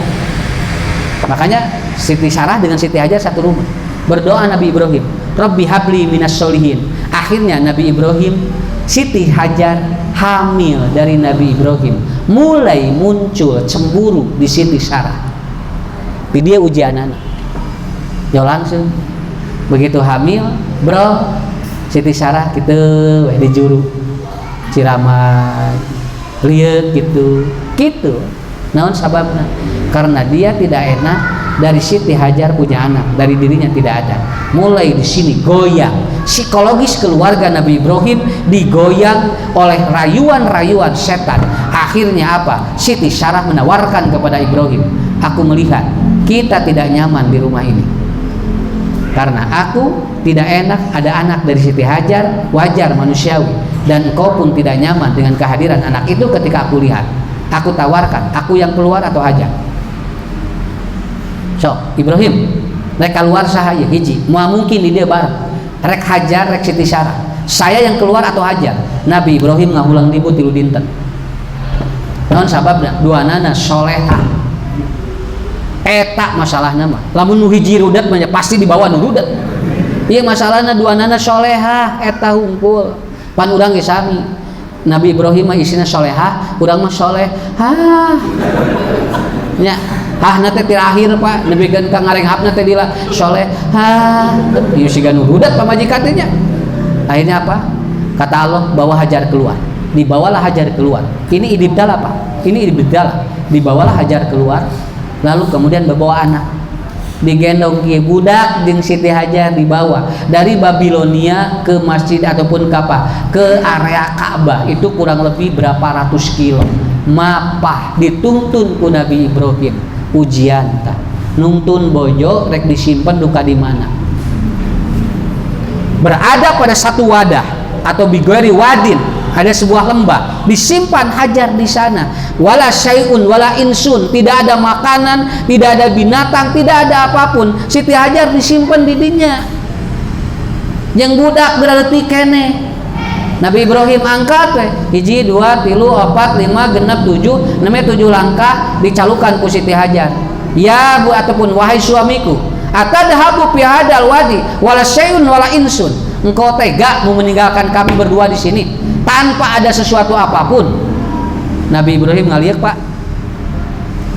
Makanya Siti Sarah dengan Siti Hajar satu rumah. Berdoa Nabi Ibrahim, Rabbi habli minas solihin. Akhirnya Nabi Ibrahim, Siti Hajar hamil dari Nabi Ibrahim. Mulai muncul cemburu di Siti Sarah. Dia ujian anak. Ya langsung. Begitu hamil, bro, Siti Sarah gitu di juru Ciramat, lihat gitu. Naon sababna? Karena dia tidak enak dari Siti Hajar punya anak, dari dirinya tidak ada. Mulai di sini goyang psikologis keluarga Nabi Ibrahim, digoyang oleh rayuan-rayuan setan. Akhirnya apa? Siti Sarah menawarkan kepada Ibrahim, aku melihat kita tidak nyaman di rumah ini, karena aku tidak enak ada anak dari Siti Hajar, wajar manusiawi, dan engkau pun tidak nyaman dengan kehadiran anak itu ketika aku lihat. Aku tawarkan, aku yang keluar atau Hajar? So, Ibrahim, rek keluar sahaya hiji, mau mungkin di dia bareng. Rek Hajar, rek Siti Sarah. Saya yang keluar atau Hajar? Nabi Ibrahim ngahulang dibu tilu dinten. Naon sababna? Duanana solehah. Eta masalahna mah. Lamun nu hiji rudat mah pasti dibawa nu rudat. Ieu masalahna duanana solehah, eta hungkul. Pan urang ge sami. Nabi Ibrahim mah isina solehah, urang mah soleh. Nya, hahna teh terakhir Pak, nebikeun ka ngarenghapna teh dila soleh. Ieu siga nu rudat pamajikan teh nya. Akhirnya apa? Kata Allah, bawa Hajar keluar. Dibawalah Hajar keluar. Ini ibtilah Pak. Ini ibtilah. Dibawalah Hajar keluar. Lalu kemudian membawa anak, digendong ke budak jeung Siti Hajar dibawa dari Babilonia ke masjid ataupun ke area Ka'bah. Itu kurang lebih berapa ratus kilo. Mapah dituntun ku Nabi Ibrahim. Ujian tah. Nuntun bojo rek disimpan duka di mana? Berada pada satu wadah atau bigori wadin, ada sebuah lembah, disimpan Hajar di sana. Wala syai'un wala insun, tidak ada makanan, tidak ada binatang, tidak ada apapun. Siti Hajar disimpan di dinya. Yang budak berada di kene. Nabi Ibrahim angkat hiji, 2, 3, 4, 5, genep 7, namanya 7 langkah dicalukan ku Siti Hajar. Ya bu ataupun wahai suamiku, atadhabu fi hadal wadi wala syai'un wala insun. Engkau tega mau meninggalkan kami berdua di sini tanpa ada sesuatu apapun? Nabi Ibrahim ngaliak Pak.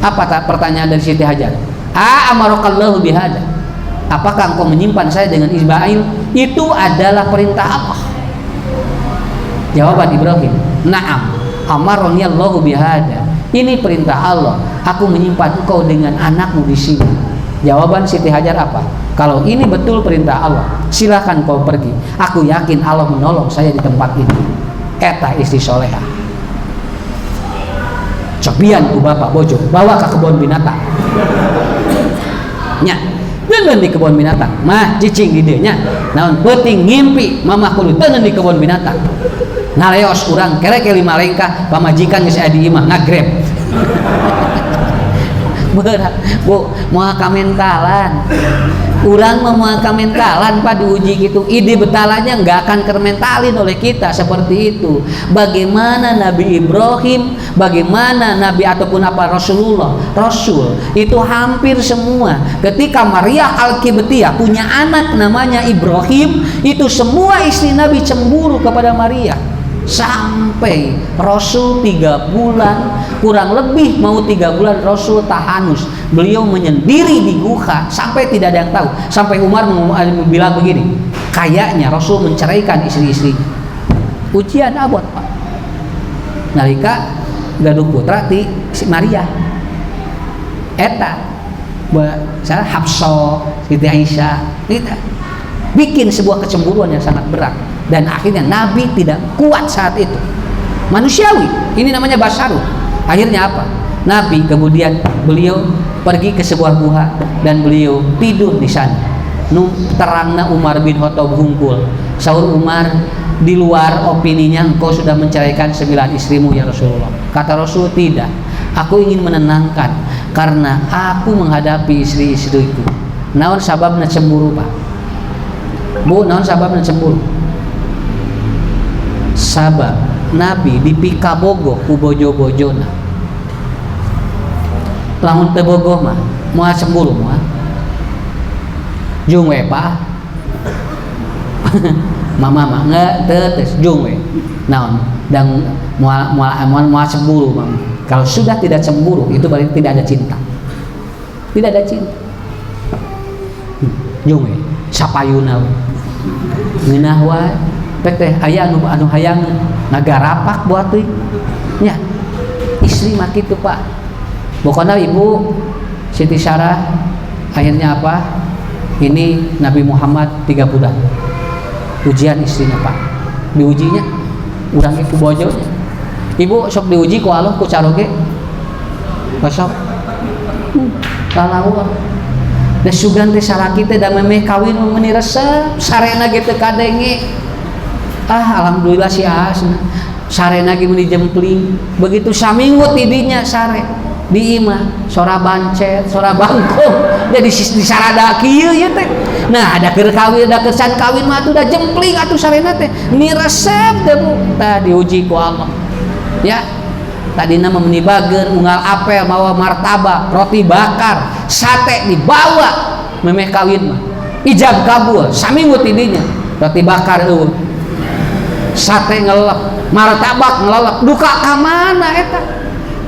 Apa pertanyaan dari Siti Hajar? Amarakallahu bihada. Apakah engkau menyimpan saya dengan Ismail? Itu adalah perintah Allah. Jawaban Ibrahim, na'am, amaroni Allahu bihada. Ini perintah Allah. Aku menyimpan engkau dengan anakmu di sini. Jawaban Siti Hajar apa? Kalau ini betul perintah Allah, silahkan kau pergi. Aku yakin Allah menolong saya di tempat ini. Eta istri soleha. Cobian ku bapak bojo, bawa ke kebun binatang. Nya, dengan di kebun binatang. Mah cicing di dieu nya. Naon penting ngimpi mamah kudu teuneun di kebun binatang. Ngaleos urang kerek 5 lengkah pamajikan geus aya di imah ngagreb. Berat, Bu, moal kamentalan. Urang mau kamentalan Pak diuji gitu. Ide betalanya nggak akan kermentalin oleh kita seperti itu. Bagaimana Nabi Ibrahim, bagaimana Nabi ataupun apa Rasulullah, Rasul itu hampir semua. Ketika Maria Al-Qibtiyah punya anak namanya Ibrahim, itu semua istri Nabi cemburu kepada Maria. Sampai Rasul 3 bulan, kurang lebih mau 3 bulan Rasul tahanus. Beliau menyendiri di gua sampai tidak ada yang tahu. Sampai Umar bilang begini, kayaknya Rasul menceraikan istri-istrinya. Ujian abot Pak. Nalika gaduh putra ti si Maria. Eta salah Hafsah, Siti Aisyah, kita bikin sebuah kecemburuan yang sangat berat. Dan akhirnya Nabi tidak kuat saat itu. Manusiawi, ini namanya basarun. Akhirnya apa? Nabi kemudian beliau pergi ke sebuah gua dan beliau tidur di sana. Terangna Umar bin Khattab hungkul. Saur Umar, di luar opininya engkau sudah menceraikan 9 istrimu ya Rasulullah. Kata Rasul, tidak. Aku ingin menenangkan karena aku menghadapi istri-istri itu. Naon sababna cemburu Pak? Bu, naon sababna cemburu? Sabab Nabi dipika bogoh ku bojo-bojona. Lamun teu bogoh mah moal cemburu moal. Jung we Pak. Mama mah teu jung we. Naon? Dan moal cemburu mah. Kalau sudah tidak cemburu itu berarti tidak ada cinta. Tidak ada cinta. Jung we sapayuna. Ngeunah wae teh aya anu hayang ngagarapak buat teuing nya istri mah kitu Pak. Pokoknya Ibu Siti Sarah akhirnya apa? Ini Nabi Muhammad 3 bulan ujian istrinya Pak. Diujinya urang iku bojo. Ibu sok diuji ku Allah ku caroge. Sok. Kalau da sugan teh salaki teh da memeh kawin meuni resep sarena ge teu kadenge. Alhamdulillah si asna sarena ge meuni jempling. Begitu saminggut tidinya sare di imah sora bancet, sora bangkong. Jadi di sarada kieu ieu teh. Nah, ada keur kawin, ada kesan kawin mah atuh da jempling atuh sarena teh. Ni resep teh Bu. Tah diuji ku Allah. Ya. Tadina meuni bager, unggal apel, bawa martabak, roti bakar, sate dibawa memeh kawin mah. Ijab kabul, saminggut tidinya. Roti bakar eueuh. Sate ngelep, martabak ngelelep, duka ka mana eta?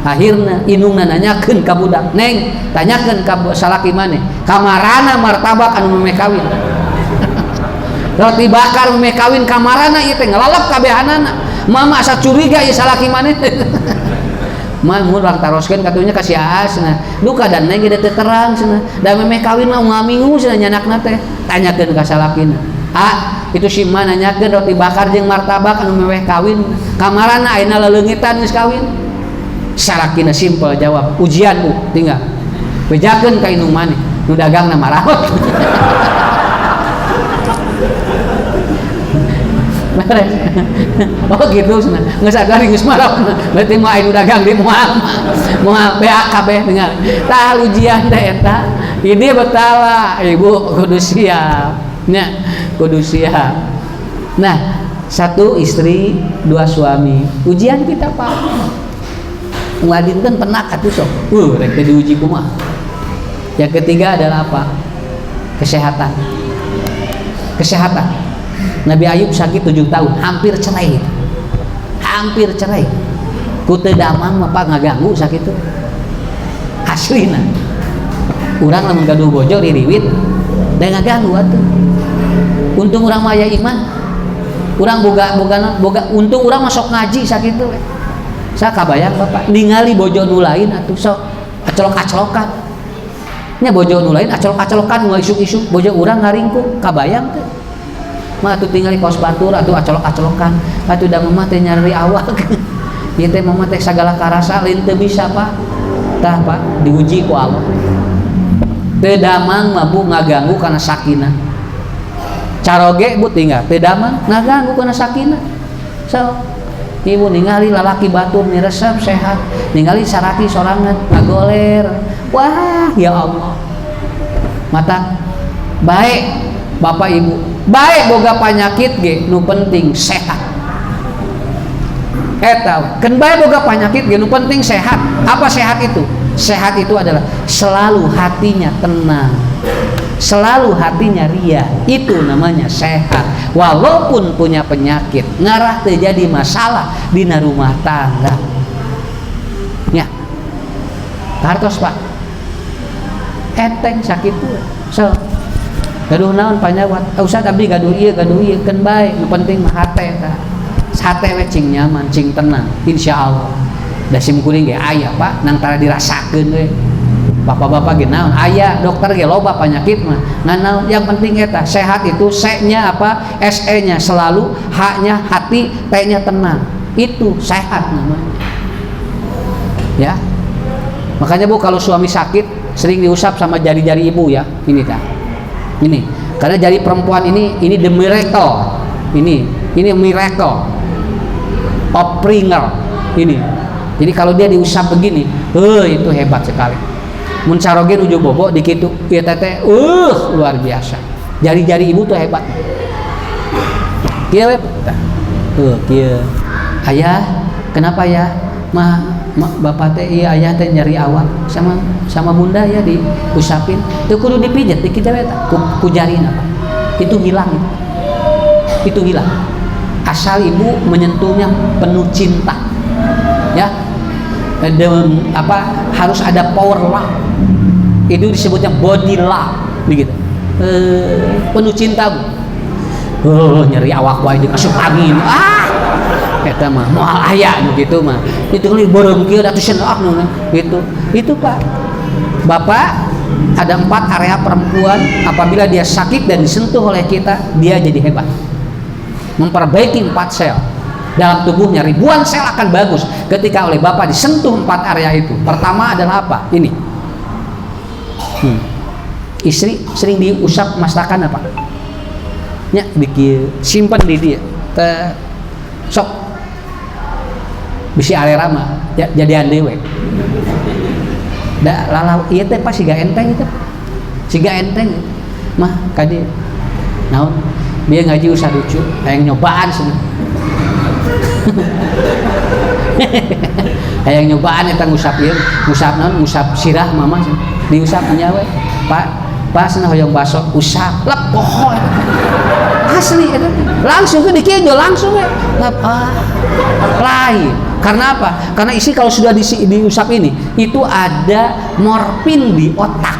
Akhirna indungna nanyakeun ka budak, "Neng, tanyakeun ka salaki maneh, kamarana martabak anu memeh kawin?" Roti bakar memeh kawin kamarana ieu teh ngelelep kabehanana. Mama asa curiga ieu salaki maneh. Mah mun urang taroskeun katunya ka si Asna. Duka dan neng ge teu terang cenah. Da memeh kawin mah unggal minggu cenah nyanakna teh. Tanyakeun ka salakina. Itu si mana nanyakeun roti bakar jeung martabak anu meweh kawin kamarana ayeuna leleungitan geus kawin. Salakina simpel jawab, ujian Bu, tinggal bejakeun ka indung maneh nu dagangna maraot. Oh gitu cenah. Geus sadari geus maraot. Berarti mah anu dagang di moal beak kabeh tinggal. Tah ujian teh eta. Ini betala Ibu kudu siap. Nya kudu siap. Nah, 1 istri 2 suami ujian kita Pak. Ngadinten penak atuh sok rek teh diuji kumaha. Yang ketiga adalah apa? Kesehatan. Nabi Ayub sakit 7 tahun, hampir cerai. Ku teu damang mah Pak ngaganggu sakit itu. Aslina. Urang lamun gaduh bojo ririwit da ngaganggu atuh. Untung urang mah aya iman. Urang boga untung urang masuk ngaji sakitu. Saya kabayang Bapak ningali bojo nu lain atuh sok acolok-acolokan. nya bojo nu lain acolok-acolokan nu isuk-isuk bojo urang ngaringkung kabayang teh mah atuh tinggal di kos batur atuh acolok-acolokan atuh da mah teh nyari awak ieu teh mah teh sagala karasa lain teu bisa Pak tah Pak diuji ku Allah teu damang mah Bu ngaganggu kana sakinah caroge Bu tinggal teu damang ngaganggu kana sakinah so ibu ningali lalaki batur niresep sehat ningali saraki sorangan ngagoler wah ya Allah mata baik Bapak Ibu baik boga penyakit ge nu penting sehat eta kan baik boga penyakit ge nu penting sehat apa sehat itu sehat itu adalah selalu hatinya tenang selalu hatinya ria itu namanya sehat walaupun punya penyakit ngarah terjadi masalah di rumah tangga ya kartos Pak enteng sakit so gaduh naon panyawat Ustaz abdi gaduh ieu kan bae nu penting mah hate tah hate we cing nyaman cing tenang insyaallah da sim kuring ge aya Pak nang tara dirasakeun we bapak-bapak ge naon aya dokter ge loba penyakit mah ngan naon yang penting eta sehat itu se-nya apa se-nya selalu h-nya hati t-nya tenang itu sehat namanya ya makanya Bu kalau suami sakit sering diusap sama jari-jari ibu ya ini tah ini karena jari perempuan ini the miracle ini miracle of Springer ini jadi kalau dia diusap begini itu hebat sekali mun caroge nuju bobo dikitu ieu teh luar biasa jari-jari ibu tuh hebat kieu we kieu ayah kenapa ya mah bapak teh iya ayah teh nyari awak sama bunda ya diusapin teu kudu dipijat dikit we ku jarina Pak itu hilang asal ibu menyentuhnya penuh cinta ya harus ada power love itu disebutnya body love begitu penuh cinta Bu nyari awak wae dikasih angin eta mah moal aya gitu mah itu li borong kieu atuh senak gitu itu Pak Bapak ada 4 area perempuan apabila dia sakit dan disentuh oleh kita dia jadi hebat memperbaiki 4 sel dalam tubuhnya ribuan sel akan bagus ketika oleh Bapak disentuh 4 area itu pertama adalah apa ini istri sering diusap masakan apa nya bikin simpan di dia sok bisi arera mah jadian dewe da lalau ieu teh pas siga enteng itu siga enteng mah kadi naon dia ngaji usah lucu hayang nyobaan cenah hayang nyobaan eta ngusap ieu ngusap naon ngusap sirah mama diusap nya we Pak cenah hoyong baso usap lepoh asli eta langsung ke dikieu langsung we lain karena apa? Karena isi kalau sudah diusap ini itu ada morfin di otak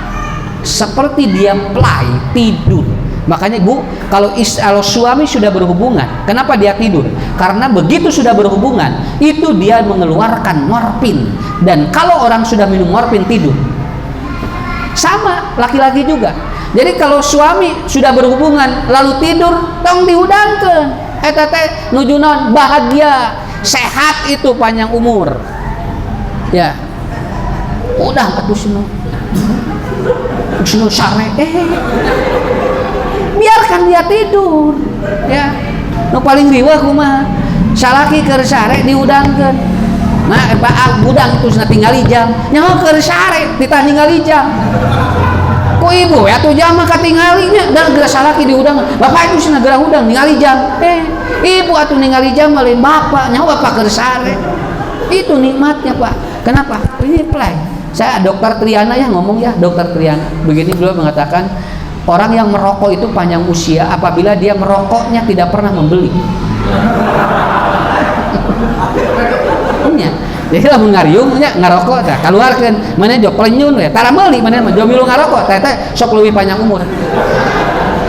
seperti dia play tidur makanya Bu kalau suami sudah berhubungan kenapa dia tidur? Karena begitu sudah berhubungan itu dia mengeluarkan morfin dan kalau orang sudah minum morfin tidur sama laki-laki juga jadi kalau suami sudah berhubungan lalu tidur tong diudangkeun eta teh nuju naon bahagia sehat itu panjang umur ya udah atuh sinu sare biarkan dia tidur ya nu paling riweuh kumaha salaki keur sare diudangkeun nah baag budang itu tinggali jam nyaho keur sare ditah ningali jam ku ibu ya tuh jam mah katinggalinya dan geura salaki diudang bapak itu cenah geura udang ningali jam ibu atuh ningali jam lain bapak nyaho bapak keur sare itu nikmatnya Pak kenapa ini play saya dokter Triana ya ngomong ya dokter Triana begini beliau mengatakan orang yang merokok itu panjang usia apabila dia merokoknya tidak pernah membeli jadi lamun ngariungnya ngarokok teh kaluarkeun mana jok plenyun we tara meuli mana mah jok milu ngarokok teh sok leuwih panjang umur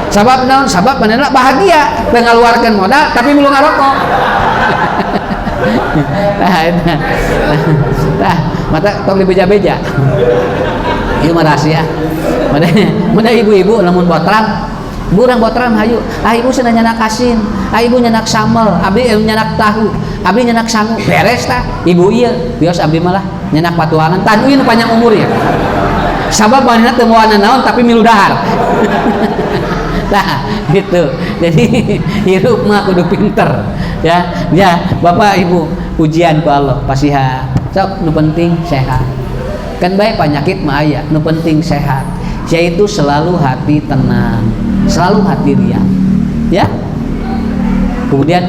sabab naon sabab manehna bahagia teu ngaluarkeun modal tapi milu ngarokok mata tong dibeja-beja Ieu mah rahasia. Mana ibu-ibu lamun botram, burang botram hayu. Ibu cenah nyanak asin, ibu nyanak sambal, abdi nyanak tahu, abdi nyanak sangu. Beres tah. Ibu ieu, bios abdi malah nyanak patuangan. Tah ieu panjang umur ya. Sabab manehna teu moal naon tapi milu dahar. Nah, gitu. Jadi hirup mah kudu pinter. Ya, Bapak Ibu, ujian ku Allah pasiha. Sok nu penting sehat. Kan bae penyakit mah aya, nu penting sehat. Yaitu selalu hati tenang, selalu hati riang. Ya. Kemudian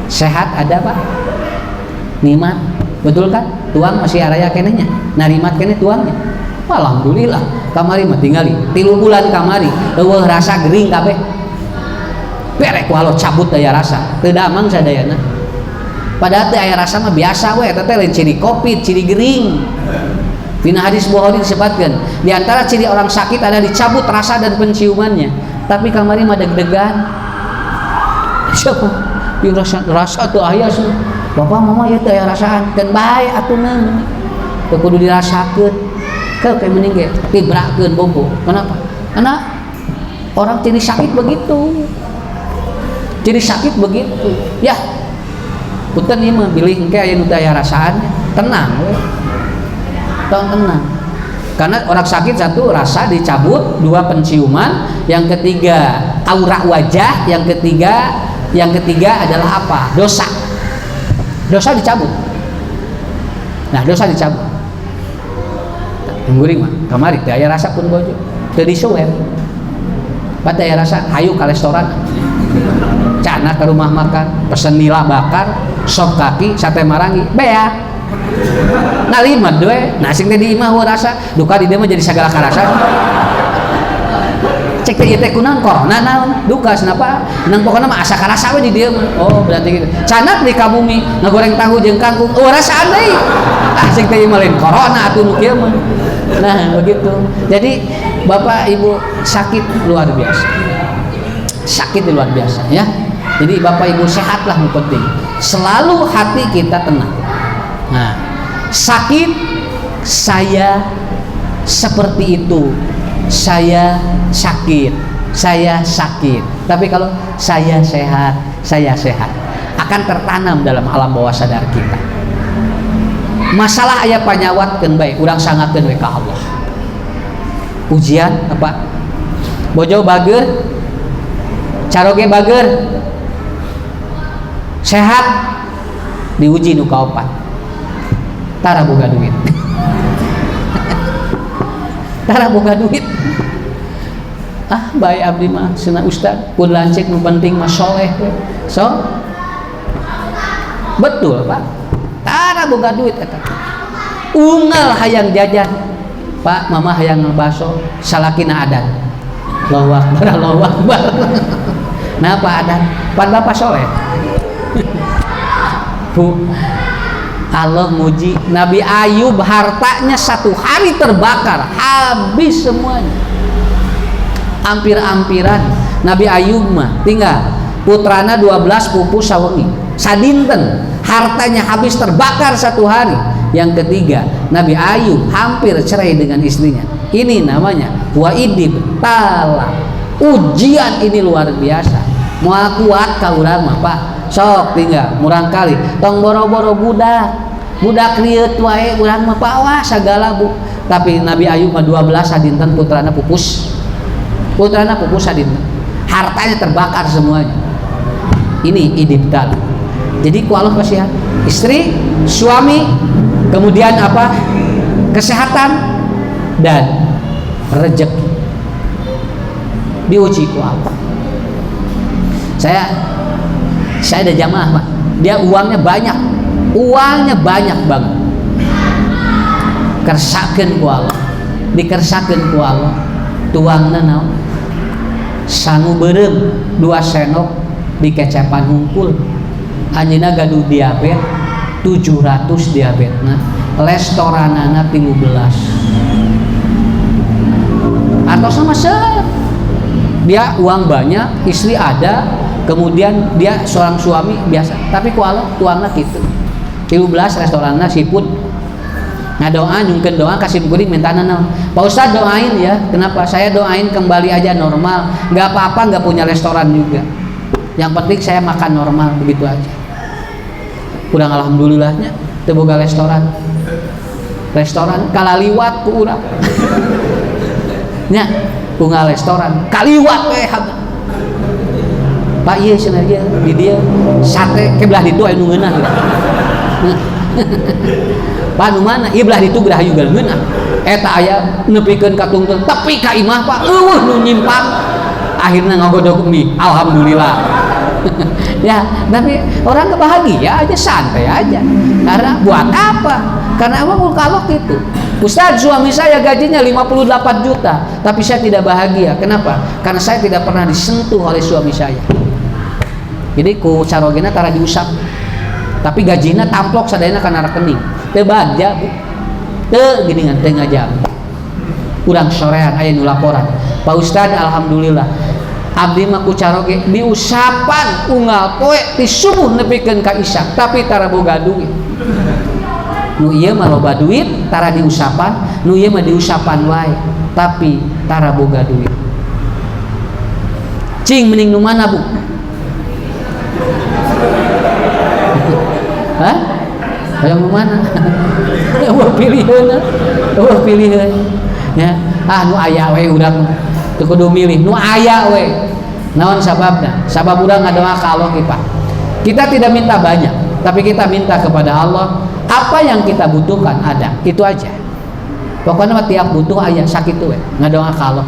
sehat ada Pak? Nikmat. Betul kan? Tuang masih araya kenehnya. Narimat keneh tuangnya. Alhamdulillah. Kamari mah tingali 3 bulan kamari. Eueuh rasa gering kabeh. Perek ku Allah cabut daya rasa. Teu damang sadayana. Padahal teh aya rasa mah biasa we, eta teh lain ciri Covid, ciri gering. Dina hadis Bukhari disebutkan, di antara ciri orang sakit ada dicabut rasa dan penciumannya. Tapi kamari mah deg-degan. Siapa? Ieu rasa teu aya sih. Bapak mama ieu teh aya rasaan, dan bae atuh teu kudu dirasakeun. Kau kayak meninggal, tibrakeun bobo. Kenapa? Karena orang ciri sakit begitu. Ciri sakit begitu. Ya. Punten ieu mah bilih engke aya nu aya rasaan, tenang we. Tong tenang. Karena orang sakit satu rasa dicabut, 2 penciuman, yang ketiga aura wajah, yang ketiga adalah apa? Dosa. Dosa dicabut. Nah, dosa dicabut. Nguring mah kamari teh aya rasa pun bojo teu disuwep pat aya rasa hayu ka restoran cana ke rumah makan pesen nila bakar sop kaki sate marangi bea nalimat we nasi teh di imah rasa duka di dieu mah jadi sagala karasa cek teh ieu teh kunaon corona naon duka kenapa nang pokona mah asa karasa we di dieu mah oh berarti gitu canak di kabumi ngagoreng tahu jeung kangkung rasaan deui cek teh mah lain corona atuh nu kieu mah. Nah begitu. Jadi Bapak Ibu sakit luar biasa. Sakit luar biasa ya. Jadi Bapak Ibu sehatlah yang penting. Selalu hati kita tenang. Nah, sakit saya seperti itu. Saya sakit. Saya sakit. Tapi kalau saya sehat akan tertanam dalam alam bawah sadar kita. Masalah aya panyawatkeun bae urang sangakeun we ka Allah. Ujian apa? Bojo bageur, caroge bageur, sehat, diuji nu kaopat. Tara boga duit. Tara boga duit. Ah, bae abdi mah cenah ustad, pun lancik nu penting mah soleh. So, betul Pak. Tara boga duit eta. Unggal hayang jajan. Pak, mama hayang ngebaso, salakina adan. Allahu Akbar, Allahu Akbar. Napa adan? Pan bapak soleh. Bu, Allah muji Nabi Ayub hartanya 1 hari terbakar, habis semuanya. Ampir-ampiran Nabi Ayub mah tinggal putrana 12 pupus sawengi. Sadinten hartanya habis terbakar 1 hari. Yang ketiga Nabi Ayub hampir cerai dengan istrinya. Ini namanya wa'idib tala. Ujian ini luar biasa. Moal kuat ka urang mah Pak. Sok tinggal murang kali tong boro-boro budak lieur wae urang mah Pak wah sagala Bu. Tapi Nabi Ayub mah 12 sadinten putrana pupus. Putrana pupus sadinten. Hartanya terbakar semuanya. Ini idibtal. Jadi ku Allah kasihan istri, suami, kemudian apa? Kesehatan dan rezeki. Diuji ku Allah. Saya ada jamaah Pak. Dia uangnya banyak banget. Kersakeun ku Allah. Dikersakeun ku Allah. Tuangna naon? Sangu beureum 2 sendok dikecepan hungkul. Anjeunna gaduh diabetes 700 diabetesna. Restoranana 13. Atau sama dia uang banyak, istri ada, kemudian dia seorang suami biasa. Tapi ku Allah tuangna kitu. 13 restoranna siput ngadoa nyungkeun doa kasih kuring mintana naon. Pak Ustadz doain ya. Kenapa? Saya doain kembali aja normal, nggak apa-apa, nggak punya restoran juga, yang penting saya makan normal, begitu aja. Kurang alhamdulillahnya teu boga restoran kalaliwat ku urang nya bunga restoran kaliwat we Pak ieu cenah ieu di dieu sate ke belah ditu aya nu ngeunah Pak nu mana ieu belah ditu gerah juga ngeunah eta aya nepikeun ka tungtung tepi ka imah Pak eueuh nu nyimpang akhirnya ngagodog mie alhamdulillah. Ya, tapi orang kebahagia aja, santai aja. Karena buat apa? Karena emang kalau gitu. Ustadz, suami saya gajinya 58 juta, tapi saya tidak bahagia. Kenapa? Karena saya tidak pernah disentuh oleh suami saya. Jadi ku carogena tara diusap. Tapi gajinya tamplok sadayana kana rekening. Teu bagja, Bu. Teu geuningan teu ngajam. Urang sorean aya nu laporan. Pak Ustadz, alhamdulillah. Abdi mah ku caroge diusapan unggal poe ti subuh nepikeun ka isya tapi tara boga duit. Nu ieu mah loba duit tara diusapan, nu ieu mah diusapan wae tapi tara boga duit. Cing mending nu mana, Bu? Hah? Hayang nu mana? Eueuh piliheun. Eueuh piliheun. Ya, nu aya we urang teu kudu milih nu aya we. Naon sababna? Sabab urang ngadoa ka Allah kita. Kita tidak minta banyak, tapi kita minta kepada Allah apa yang kita butuhkan ada. Itu aja. Pokoknya tiap butuh aya sakitu we. Ngadoa ka Allah.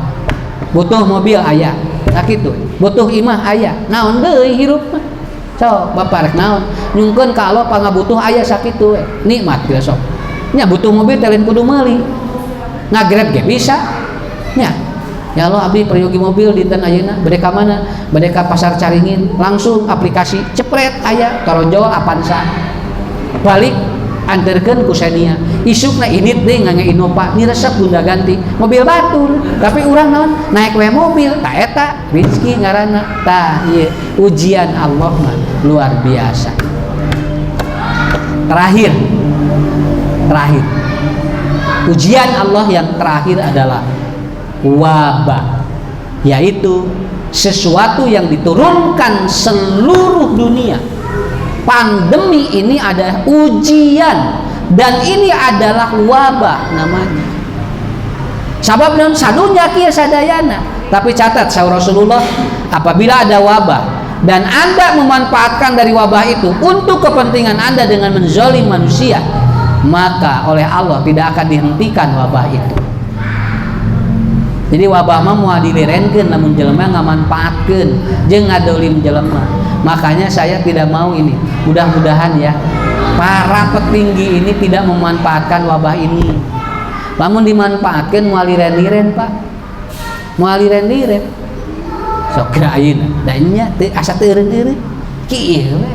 Butuh mobil aya, sakitu. Butuh imah aya. Naon deui hirup mah? So, Bapak rek naon? Nyungkeun ka Allah pangabutuh aya sakitu we. Nikmat geus sok. Nya butuh mobil teh kudu meuli. Ngagrab ge bisa. Nya ya Allah abdi peryogi mobil dinten ayeuna bade ka mana? Bade ka pasar Caringin, langsung aplikasi cepret aya toronjol Avanza. Balik anterkeun ku Xenia. Isukna init deui ngangge Innova, niresep bunda ganti mobil batur. Tapi urang naon? Naek we mobil, ta eta rezeki ngaranna. Tah ieu ujian Allah mah luar biasa. Terakhir. Ujian Allah yang terakhir adalah wabah, yaitu sesuatu yang diturunkan seluruh dunia. Pandemi ini ada ujian dan ini adalah wabah namanya. Sabab naon sadunya kieu sadayana. Tapi catat saur Rasulullah, apabila ada wabah dan Anda memanfaatkan dari wabah itu untuk kepentingan Anda dengan menzolim manusia, maka oleh Allah tidak akan dihentikan wabah itu. Jadi wabah mah moal dilirenkeun lamun jelema ngamanfaatkeun jeung ngadolim jelema. Makanya saya tidak mau ini. Mudah-mudahan ya para petinggi ini tidak memanfaatkan wabah ini. Lamun dimanfaatkeun moal liren-liren, Pak. Moal liren-liren. Sok kira ayeuna da nya teu asa teu eureun-eureun. Kieu we.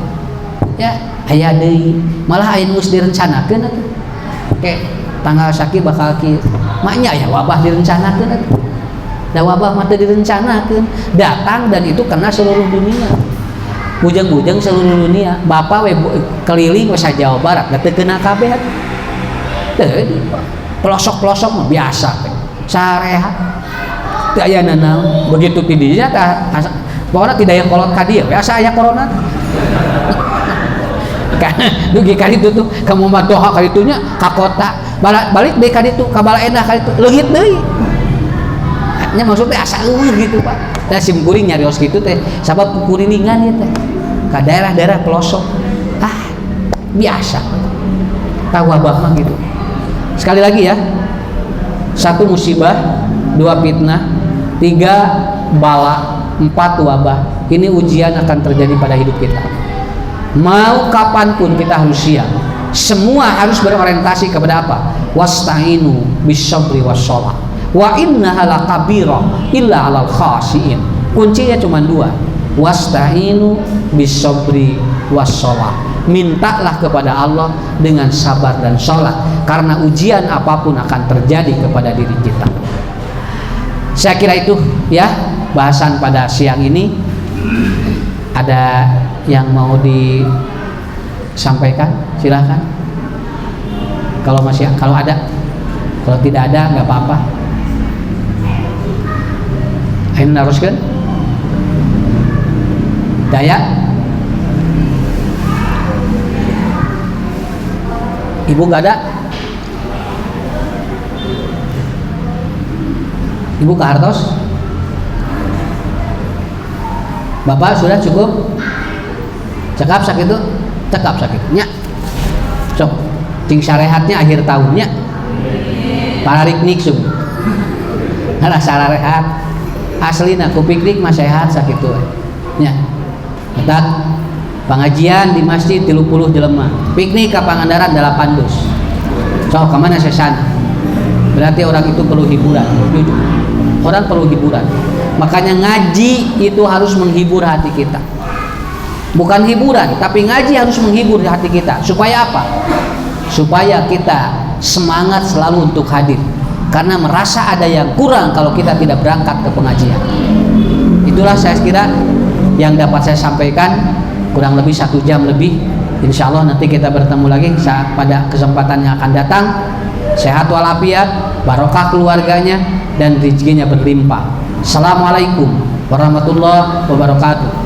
Ya, aya deui. Malah aya nu geus direncanakeun atuh. Oke, tanggal sakit bakal kieu. Maknya ya wabah direncanakeun atuh. Da wabah mah teu direncanakeun, datang dan itu kena seluruh dunia. Bujang-bujang seluruh dunia. Bapak we keliling we sa Jawa Barat, da teu kena kabeh atuh. Teu pelosok-pelosok mah biasa teh. Sareha. Teu aya nanaon. Begitu ti dinya tah pokona tidak aya kolot ka dieu, asa aya corona. Dugi kali itu tuh kamu matoha kali itunya ka kota balik deui ka ditu ka Balaendah kali itu leungit deui nya maksudnya asa eueuh gitu Pak. Da sim kuring nyarios kitu teh sabab kuriningan ieu teh ka daerah-daerah pelosok biasa tah wabah mah gitu. Sekali lagi ya, 1 musibah, 2 fitnah, 3 bala, 4 wabah. Ini ujian akan terjadi pada hidup kita. Mau kapanpun kita harus siap. Semua harus berorientasi kepada apa? Wasta'inu bisyabri wassalah. Wa innaha lakabirah illa 'alal khashiin. Kuncinya cuma 2. Wasta'inu bisyabri wassalah. Mintalah kepada Allah dengan sabar dan sholat, karena ujian apapun akan terjadi kepada diri kita. Saya kira itu ya bahasan pada siang ini. Ada yang mau disampaikan? Silakan. kalau ada. Kalau tidak ada nggak apa-apa. Ayo naruskan. Daya. Ibu nggak ada. Ibu ke hartos. Bapak sudah cukup. Cekap sakit itu, cekap sakitnya. Sok, cing sarehatnya akhir tahunnya. Pararik niksum. Nggak sarehat. Asli nak piknik mah sehat sakit itu. Nya. Ketat. Pengajian di masjid 30 jelema. Piknik ke Pangandaran 8 dus. Sok, kemana sesana? Berarti orang itu perlu hiburan. Jujur. Orang perlu hiburan. Makanya ngaji itu harus menghibur hati kita. Bukan hiburan, tapi ngaji harus menghibur hati kita. Supaya apa? Supaya kita semangat selalu untuk hadir. Karena merasa ada yang kurang kalau kita tidak berangkat ke pengajian. Itulah saya kira yang dapat saya sampaikan. Kurang lebih 1 jam lebih. Insya Allah nanti kita bertemu lagi pada kesempatan yang akan datang. Sehat walafiat, barokah keluarganya, dan rezekinya berlimpah. Assalamualaikum warahmatullahi wabarakatuh.